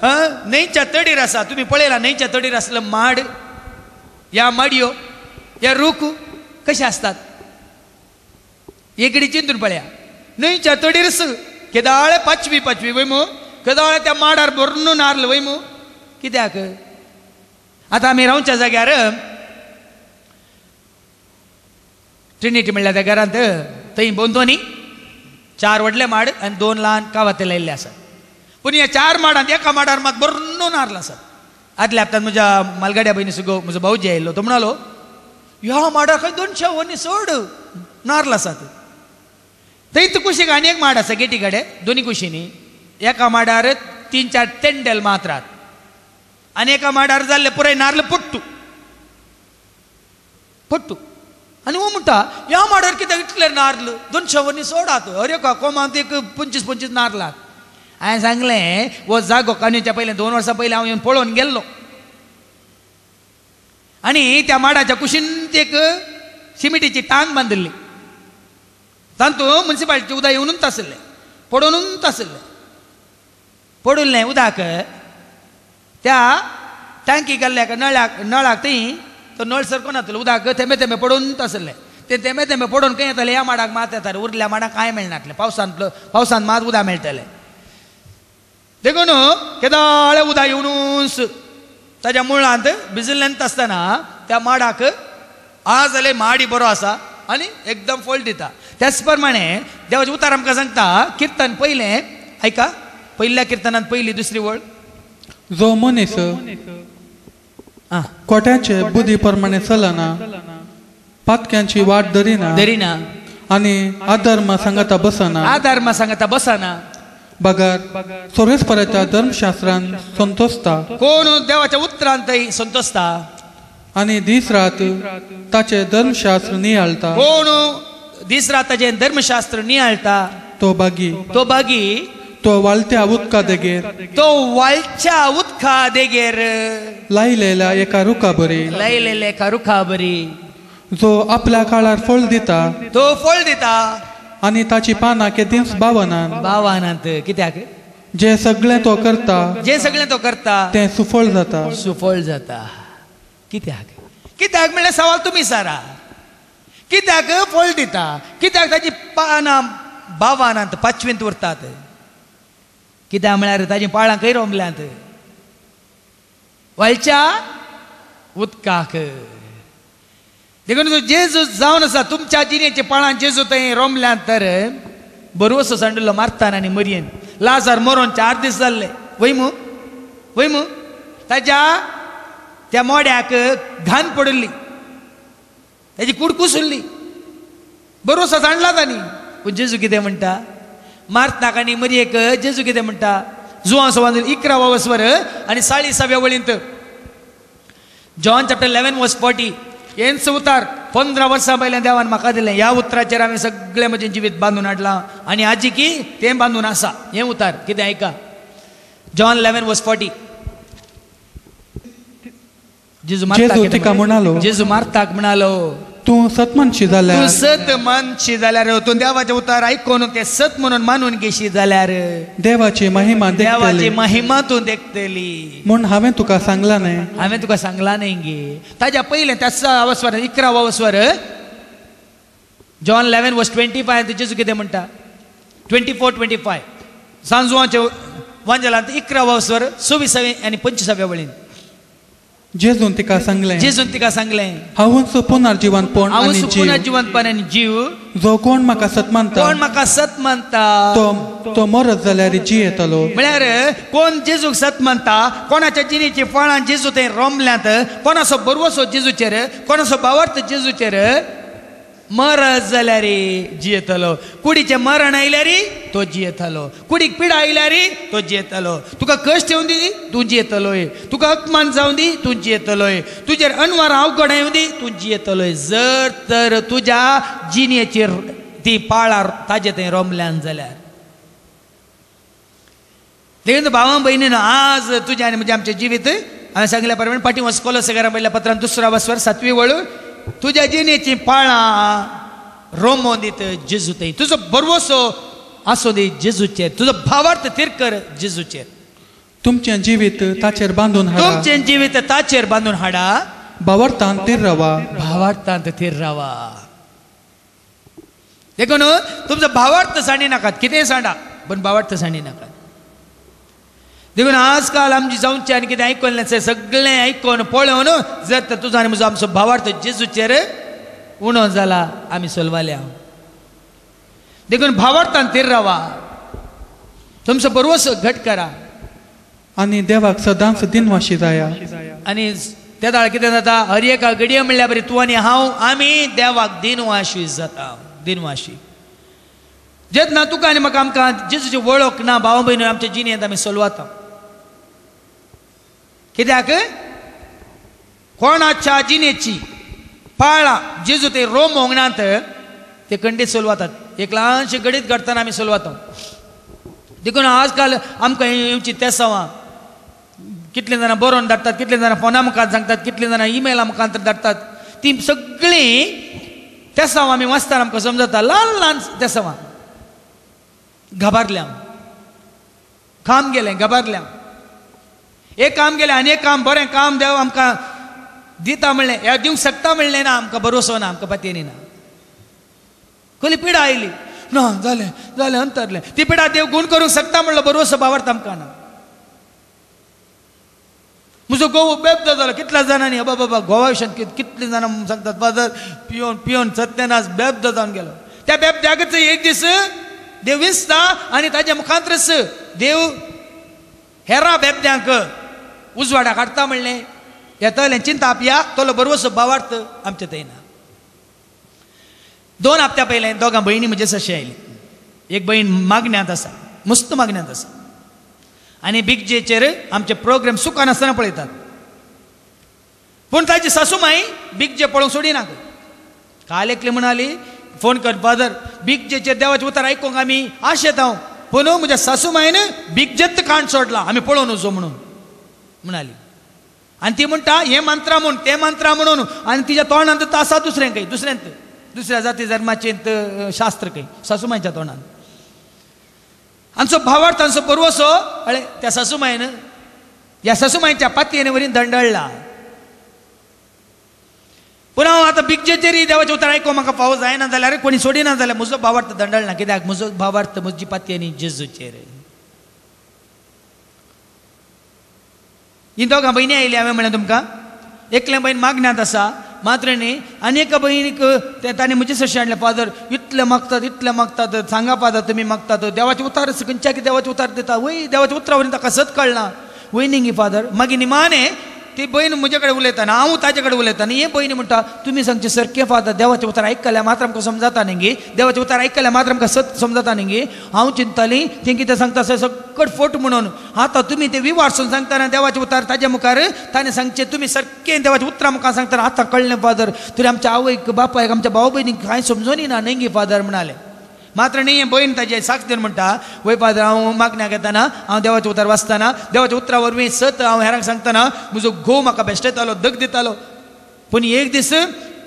न्हंयच्या तडीर आसा तुमी पळयला न्हंयच्या तडीर आसलो माड ह्या माडयो ह्या रूख कशे आसतात एकडे चिंतून पळया न्हंयच्या तडीर केदाळे पाचवी वयमू केदाळे त्या माडार भरून नारल वयमू कित्याक आतां आमी रावच्या जाग्यार ट्रिनिटी म्हणल्या त्या घरांत थंय दोनी 4 व्हडले माड आनी 2 ल्हान कावाते लायिल्ले आसात पूण ह्या 4 माडांत एका माडार मात भरून नारल आसात आदल्या हप्त्यात म्हज्या मालगाड्या भयणी सुगो म्हजो भाऊजी आयिल्लो तो म्हणालो ह्या माडार खंय 200 वनी चड नारल आसात थंयच कुशीक आनी एक माड आसा गेटी कडेन दोनी कुशींनी एका माडार 3-4 तेंडेल मात्रात आनी एका माडार जाल्ले पुराय नारल पट्टू आनी वो म्हणटा ह्या माडार कित्याक इतले नारल 200 वनी सोडात अरे का कोमांत एक 25-25 नारलात हांवें सांगलें वो जागो काणयेच्या पयलें 2 वर्सां पयलीं हांव येवन पळोवन गेल्लो आनी त्या माडाच्या कुशींत एक सिमिटीची टांग बांदिल्ली तातूंत मुन्सिपालिटी उदक येवनूच आसलें पडोवनूच आसलें पडुल्लें उदक त्या टँकी गेल्ल्या नळाक थंय तो नळ सरको नासलो उदक थेंबे पडोवनूच आसलें ते थेंबे पडोवन खंय येताले ह्या माडाक मात येताले उरल्या माडाक कांय मेळनासलें पावसांत मात उदक मेळटलें देखून केदाळे उदक येवनूच ताज्या मुळांत भिजिल्लेंत आसतना त्या माडाक आज जाल्यार माडी बरो आसा आनी एकदम फळ दिता त्याच प्रमाणे देवाचें उतार आमकां सांगता कीर्तन पयलें ऐका पहिल्या कीर्तनांत पहिली दुसरी वळ जो मनीस कोट्याचे बुद्धी प्रमाणे चलना पातक्यांची वाट धरिना आनी अधर्म सांगता बसना बगार सर्वेस्पराच्या धर्मशास्त्रान संतोषता कोण देवाच्या उतरांत संतोषता आनी दीस रात ताचे धर्मशास्त्र नियाळता कोण दीस रात ताचे धर्मशास्त्र नियाळता तो बागी तो वाळत्या उदका देगेर लायलेल्या एका रुखा बरी जो आपल्या काळार फळ दिता आनी ताची पानां केदींच बावनांत कित्याक जे सगळें तो करता तें सुफळ जाता कित्याक म्हणल्यार सवाल तुमी सारा कित्याक फळ दिता कित्याक ताची पानां बावनांत 5वींत उरतात कित्याक म्हळ्यार ताची पाळां खंय रोंबल्यांत वाळच्या उदकाक देखून जेजू जावन आसा तुमच्या जिणेचे पाळां जेजू थंय रोंबल्यांत तर बरोसो सांडलो मारतान आनी मरयेन लाजार मरोन 4 दीस जाल्ले वयमू ताच्या त्या मोड्याक घाण पडली ताची कूड कुसुल्ली बरोसो सांडला तांणी पूण जेजू कितें म्हणटा मारताक आनी मरयेक जेजू कितें म्हणटा जुवां सवांद 11 वस्वर आनी 40 वळींत जॉन चॅप्टर 11 वर्स 40 हेंच उतार 15 वर्सां पयलें देवान म्हाका दिलें ह्या उतराचेर हांवें सगळें म्हजें जिवीत बांदून हाडलां आनी आजी की तें बांदून आसा हें उतार कितें ऐका जॉन 11 वर्स 40 जेजू मारताक म्हणालो तूं सतमनशी जाल्यार तूं देवाचें उतार आयकून तें सत म्हणून मानून घेशी जाल्यार देवाची महिमा तूं देखतली म्हूण हांवें तुका सांगला न्ही गे ताज्या पयलें त्या 11 वस्वर जॉन 11:25 जेजू कितें म्हणटा 24:25 सांजुवाचे वांजलांत 11 स्वर 26 आनी 25 वळीन जेजून तिका सांगलें जेजून तिका सांगलें हांवूच पुनर्जीवनपण आनी जीव पुनर्जीवनपण आनी जीव जो कोण म्हाका सत मानता कोण म्हाका सत मानता तो मरत जाल्यार जियेतलो म्हळ्यार कोण जेजूक सत मानता कोणाच्या जिणेची फळां जेजू थंय रोमल्यांत कोणाचो बरवसो जेजूचेर कोणाचो भावार्थ जेजूचेर मरत जाल्यार जियेतलो कुडीचें मरण आयल्यार तो जियेतलो कुडीक पिडा आयल्यार तो जियेतलो तुका कश्ट येवन दी तूं जियेतलोय तुका अपमान जावं दी तूं जियेतलोय तुजेर अनवरां अवघड येवन दी तूं जियेतलोय जर तर तुज्या जिणेचेर ती पाळार ताजे थंय रोमल्यान जाल्यार देखून भावां भयणीन आज तुजें आनी म्हजें आमचें जिवीत हांवें सांगल्या प्रमाणे फाटीं वचकोलो सगळ्या पहिल्या पत्रांत 2 स्वर 7 वळ तुज्या जिणेची पाळां रोमोन दित जेजू थंय तुजो बरवसो आसो दी जेजूचेर तुजो भावार्थ तीर कर जेजूचेर तुमचें जिवीत ताचेर बांदून हाडा तुमचें जिवीत ताचेर बांदून हाडा भावार्थांत तीर रावा भावार्थांत तीर रावा देखून तुमचो भावार्थ सांडी नाकात कितेंय सांडा पण भावार्थ सांडी नाकात देखून आजकाल आमची जावचे आनी कितें आयकल्लें सगळें आयकोन पळोवन जर तर तुजो आनी म्हजो आमचो भावार्थ जेजूचेर उणो जाला आमी सोलवाल्या देखून भावार्थांत तीर रावा तुमचो बरवसो घट करा आनी देवाक सदांच दिनवाशी जाया आनी त्या दाळ कितें जाता हर एका घडये म्हणल्यार बरी तूं आनी हांव आमी देवाक दिनवाशी जाता दिनवाशी जेन्ना तुका आनी म्हाका आमकां जेजूची वळख ना भाव भयण आमच्या जिणेंत आमी सोलवाता कित्याक कोणाच्या जिणेची पाळां जेजू ते रोम होंगणांत ते खंडीत सोलवातात एक ल्हानशें गडीत घडटना आमी सोलवाता देखून आजकाल आमकां येवची तेसावां कितले जाणां बरोवन धाडटात कितले जाणां फोना मुखार सांगतात कितले जाणां ईमेला मुखार धाडटात ती सगळीं तेसावां आमी वाचतना आमकां समजता ल्हान ल्हान तेसावां घाबरल्या काम गेलें घाबरल्या एक काम गेलें आनी एक काम बरें काम देव आमकां दिता म्हणलें ह्या दिवंक शकता म्हणलें ना आमकां भरोसो ना आमकां पत्येनी ना खंय पिडा आयली ना जालें जालें अंतरलें ती पिडा देव गूण करूंक शकता म्हणलो भरोसो भावार्थ आमकां ना म्हजो घोव बेबदो जालो कितल्या जाणांनी बाबा बाबा घोवा विशयान कितले जाणां सांगतात फादर पियोन पियोन सत्यानाश बेबदो जावन गेलो त्या बेबद्याकच एक दीस देव विसता आनी ताच्या मुखांतरच देव हेरा बेबद्यांक उजवाडा काडटा म्हणलें येतलें चिंता आपया तोलो बरवसो भावार्थ आमचे थंय ना 2 हप्त्या पयलें दोगां भयणी म्हजे सशे आयली एक भयण मागण्यांत आसा मस्त मागण्यांत आसा आनी बिग जेचेर आमचे प्रोग्राम सुखान आसतना पळयतात पूण ताची सासूमाय बिग जे पळोवंक सोडिना काल एकली म्हणाली फोन कर फादर बिग जेचेर देवाचें उतर आयकूंक आमी आशेत हांव पूण म्हज्या सासूमायन बिग जेत काण सोडला आमी पळोवन वचो म्हणून म्हणाली आनी ती म्हणटा हे मंत्रा म्हूण ते मंत्रा म्हणून आनी तिच्या तोंडांत तो आसा दुसरें खंय दुसऱ्या जाती धर्माचें शास्त्र खंय सासूमायच्या तोंडांत आमचो भावार्थ आमचो बरवसो अळे त्या सासूमायन ह्या सासूमायच्या पातयेन वरी दंडळला पूण हांव आतां बिगजेचेर देवाचें उतर आयको म्हाका फावो जायना जाल्यार कोणी सोडिना जाल्यार म्हजो भावार्थ दंडळना कित्याक म्हजो भावार्थ म्हजी पातयेनी जेजूचेर ही दोगां भयणी आयली हांवें म्हळें तुमकां एकलें भयण मागण्यांत आसा मात्र न्ही आनी एका भयणीक ताणें म्हजे सशें हाडलें फादर इतलें मागतात सांगा फादर तुमी मागतात देवाचें उतार खंयच्या कितें देवाचें उतार दिता वय देवाच्या उतरा वरून ताका सत कळना वयनींगी फादर मागीर निमाणें ती भयण म्हजे कडेन उलयताना हांव ताजे कडेन उलयताना हे भयणी म्हणटा तुमी सांगचे सारकें फादर देवाचें उतर आयकल्यार मात्र आमकां समजता न्ही गे देवाचें उतर आयकल्यार मात्र आमकां सत समजता न्ही गे हांव चिंततालीं तें कितें सांगता सकट फोट म्हणून आतां तुमी तें विवारसून सांगतना देवाचें उतर ताज्या मुखार ताणें सांगचें तुमी सारकें देवाचें उतरां मुखार सांगतना आतां कळ्ळें फादर तरी आमच्या आवयक बापायक आमच्या भाव भयणीक कांय समजोनी ना न्ही गे फादर म्हणालें मात्र न्ही हें भयण ताजें साक्ष दिवन म्हणटा वय फादर हांव मागण्याक येताना हांव देवाचें उतर वाचताना देवाच्या उतरा वरवीं सत हांव हेरांक सांगताना म्हजो घोव म्हाका बेश्टयतालो दग दितालो पूण एक दीस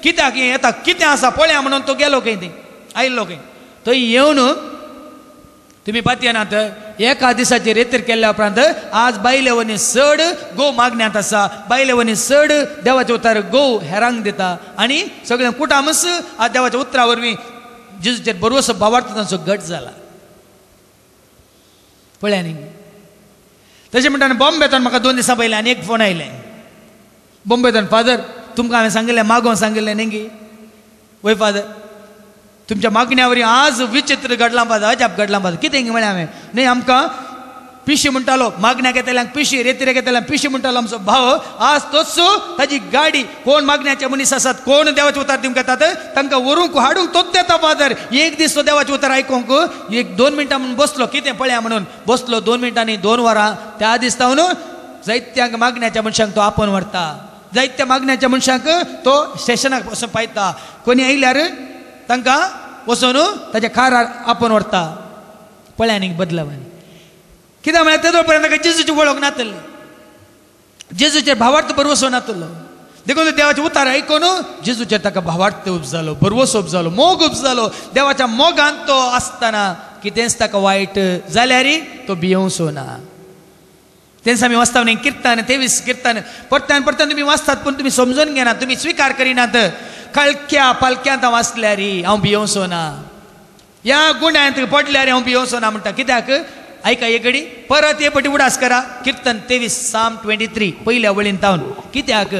कित्याक हें येता कितें आसा पळया म्हणून तो गेलो खंय थंय आयिल्लो खंय थंय येवन तुमी पातयेनात एका दिसाचेर रेतीर केल्ल्या उपरांत आज बायलेवनी चड घोव मागण्यांत आसा बायलेवनी चड देवाचें उतर घोव हेरांक दिता आनी सगळें कुटामस आज देवाच्या उतरा वरवीं जेजूचेर बरोसो भावार्थ तांचो घट जाला पळया न्ही तशें म्हणटा बॉम्बेतल्यान म्हाका 2 दिसां पयलीं आनी एक फोन आयले बॉम्बेतल्यान फादर तुमकां हांवें सांगिल्लें मागोवंक सांगिल्लें न्ही गे वय फादर तुमच्या मागण्या वरी आज विचित्र घडलां फादर अजाप घडलां फादर कितें म्हळें हांवें न्ही आमकां पिशी म्हणटालो मागण्या घेतल्यांक पिशी रेतीरे घेतल्यांक पिशी म्हणटालो आमचो भाव आज तोच ताजी गाडी कोण मागण्याचे मनीस आसात कोण देवाचे उतार दिवंक येतात तांकां व्हरूंक हाडूंक तोच देता फादर एक दीस तो देवाचे उतार आयकूंक 1-2 मिनटां म्हणून बसलो कितें पळया म्हणून बसलो 2 मिनटांनी 2 वरां त्या दिसतावन जायत्यांक मागण्याच्या मनशांक तो आपोवन व्हरता जायत्या मागण्याच्या मनशांक तो स्टेशनाक वचून पायता कोणी आयल्यार तांकां वचून ताच्या कारार आपोवन व्हरता पळया न्ही बदलावानी कित्याक म्हळ्यार तेदो पर्यंत ताका जेजूची वळख नातली जेजूचेर भावार्थ बरवसो नातलो देखून देवाचे उतार आयकून जेजूचेर ताका भावार्थ उपजालो बरवसो उपजालो मोग उपजालो देवाच्या मोगान तो आसतना कितेंच ताका वायट जाल्यार तो भियोवचो ना तेंच आमी वाचता न्ही किर्तन 23 किर्तन परत्यान परत्यान तुमी वाचतात पूण तुमी समजून घेनात तुमी स्विकार करिनात कळक्या पालक्यांत हांव आसल्यार हांव भियोवचो ना ह्या गुन्यांत पडल्यार हांव भियोवचो ना म्हणटा कित्याक ऐका एक घडी परत हे पटी उडास करा कीर्तन 23 साम 23 पहिल्या वळीन तावन कित्याक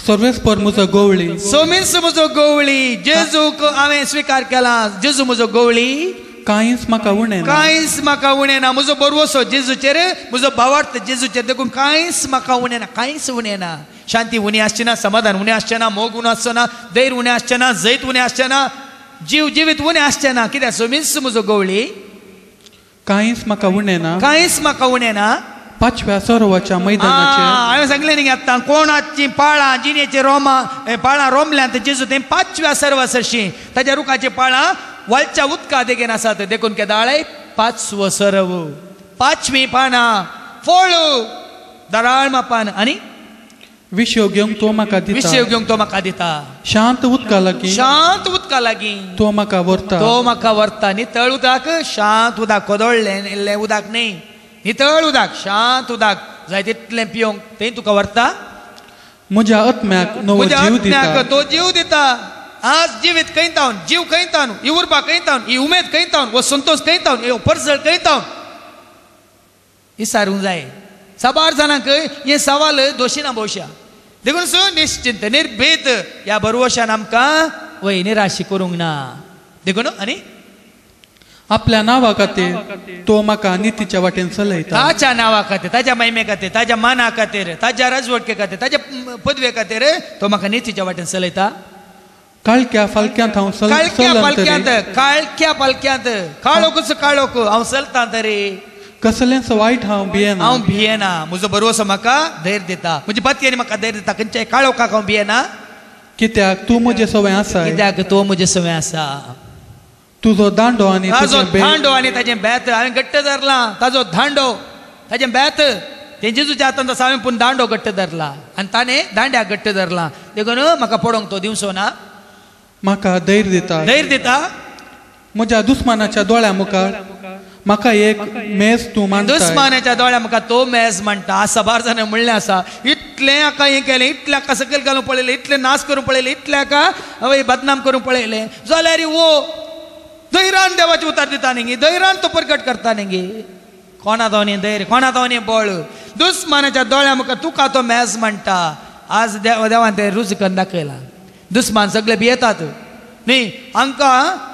सर्वेस्पर म्हजो गवळी सोमीस म्हजो गवळी जेजूक हांवें स्विकार केला जेजू म्हजो गवळी कांयच म्हाका उणें म्हाका उणें ना म्हजो बरवसो जेजूचेर म्हजो भावार्थ जेजूचेर देखून कांयच म्हाका उणें ना कांयच उणें ना शांती उणी आसची ना समाधान उणें आसचें ना मोग उणो आसचो ना धैर्य उणें आसचें ना जैत उणें आसचें ना जिवीत उणें आसचें ना कित्याक सोमीस म्हजो गवळी कांयच म्हाका उणें ना कांयच म्हाका उणें ना 5व्या सरोवाच्या मैदानाचेर हांवें सांगलें न्ही आतां कोणाची पाळां जिनेचे रोमां पाळां रोमल्यांत जेजू तें 5व्या सरवा सरशी ताच्या रुखाची पाळां वालच्या उदका देगेन आसात देखून केदाळे 5वो सरव 5वी पानां फळ दराळ पान आनी विशय घेवंक तो म्हाका दिता विशय घेवंक तो म्हाका दिता शांत उदका लागीं तो म्हाका व्हरता नितळ उदक शांत उदक कोदळलें उदक न्ही नितळ उदक शांत उदक जाय तितलें पिवंक तें तुका व्हरता म्हज्या आत्म्याक नवो तो जीव दिता आज जिवीत खंय तावन जीव खंय तावन ही उर्बा खंय तावन ही उमेद खंय तावन वो संतोष खंय तावन हे परसळ खंय तावन विचारूंक जाय साबार जाणांक हे सवाल दोशीना भोवशा देखून निश्चिंत निर्भीत ह्या बरवशान आमकां वय निराशी करूंक ना देखून आनी आपल्या नांवा खातीर तो म्हाका नितीच्या वाटेन चलयता ताच्या नांवा खातीर ताच्या महिमे खातीर ताच्या माना खातीर ताच्या राजवटके खातीर ताच्या पदवे खातीर तो म्हाका नितीच्या वाटेन चलयता काळक्या फालक्यांत हांव काळक्या पालक्यांत काळोकूच काळोक हांव चलतां तरी कसलेंच वायट हांव भियेना म्हजो बरवसो म्हाका धैर्य दिता म्हजी पत्नी म्हाका धैर्य दिता खंयच्याय काळोखाक हांव भियेना कित्याक तूं म्हजे सवय आसा कित्याक तो म्हजे सवय आसा तुजो दांडो आनी ताजें बेत हांवें घट्ट धरलां ताजो धांडो ताजें बेत तें जेजूच्या हातांत आसा हांवें पूण दांडो घट्ट धरला आनी ताणें दांड्याक घट्ट धरलां देखून म्हाका पडोवंक तो दिवचो ना म्हाका धैर्य दिता म्हज्या दुस्मानाच्या दोळ्या मुखार म्हाका एक मेज तूं मानता दुस्मानाच्या दोळ्या मुखार तो मेज म्हणटा आज साबार जाणां म्हणलें आसा इतलें हाका हें केलें इतलें हाका सकयल घालून पळयलें इतलें नाश करून पळयलें इतलें हाका हय बदनाम करून पळयलें जाल्यार वो धैर्यान देवाचे उतार दिता न्ही धैर्यान तो प्रकट करता न्ही कोणा जावन धैर्य कोणा जावन बळ दुस्मानाच्या दोळ्या मुखार तुका तो मेज म्हणटा आज देवान तें रुच करून दाखयलां दुस्मान सगळे भियेतात न्ही हांकां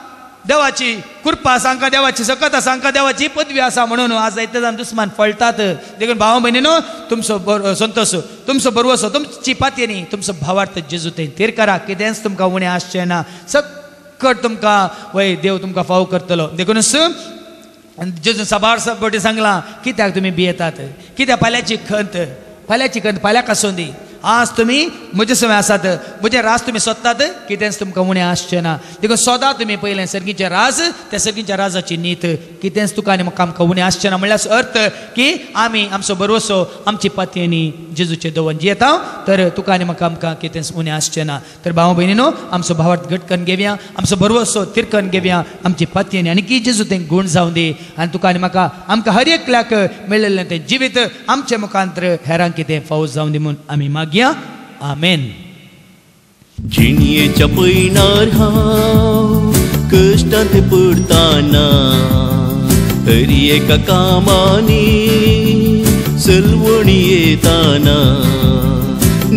देवाची कृपा आसा हांकां देवाची सकत आसा हांकां देवाची पदवी आसा म्हणून आज जायते जाण दुस्मान फळटात देखून भाव भयणीनो तुमचो संतोश तुमचो बरवसो तुमची पातयेनी तुमचो भावार्थ जेजू थंय थीर करा कितेंच तुमकां उणें आसचें ना सकट तुमकां वय देव तुमकां फाव करतलो देखूनच जेजू साबार फावटी सांगलां कित्याक तुमी भियेतात कित्याक फाल्यांची खंत फाल्यां कासोंदी आज तुमी म्हजे सवय आसात म्हजे राज तुमी सोदतात कितेंच तुमकां उणें आसचें ना देखून सोदा तुमी पयलें सर्गीचें राज त्या सर्गीच्या राजाची नीत कितेंच तुका आनी म्हाका आमकां उणें आसचें ना म्हणल्यार अर्थ की आमी आमचो बरवसो आमची पातयेनी जेजूचे दवन जियेता तर तुका आनी म्हाका आमकां कितेंच उणें आसचें ना तर भाव भयणीनो आमचो भावार्थ घट करून घेवया आमचो बरवसो तिरकन घेवया आमची पातयेनी आनी की जेजू तें गूण जावं दी आनी तुका आनी म्हाका आमकां हर एकल्याक मेळिल्लें तें जिवीत आमचे मुखांतर हेरांक कितें फावो जावं दी म्हूण आमी मागया आमेन. जिणयेच्या पैनार हांव कष्टांत पडताना हरी एका कामानी सलवणी येताना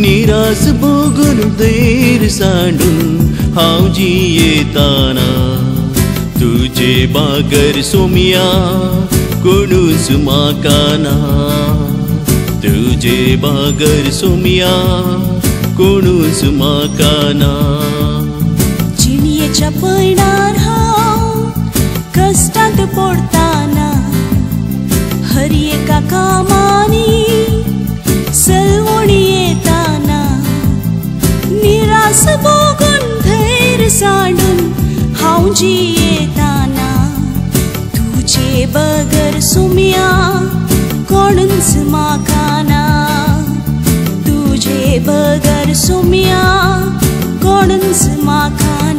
निराश बघून धैर्य सांडून हांव जियेताना तुझे बागर सोमिया कोणूच म्हाका ना तुझे बागर सोमिया कोणूच म्हाका ना जिणयेच्या पैणार हांव कश्टांत पडताना हरी एका कामानी सलवणी येताना निराश बघून धैर्य सांडून हांव जियेताना तुझे बगर सुमिया कोणूच म्हाका ना तुझे बगर सुमिया कोणूच म्हाका ना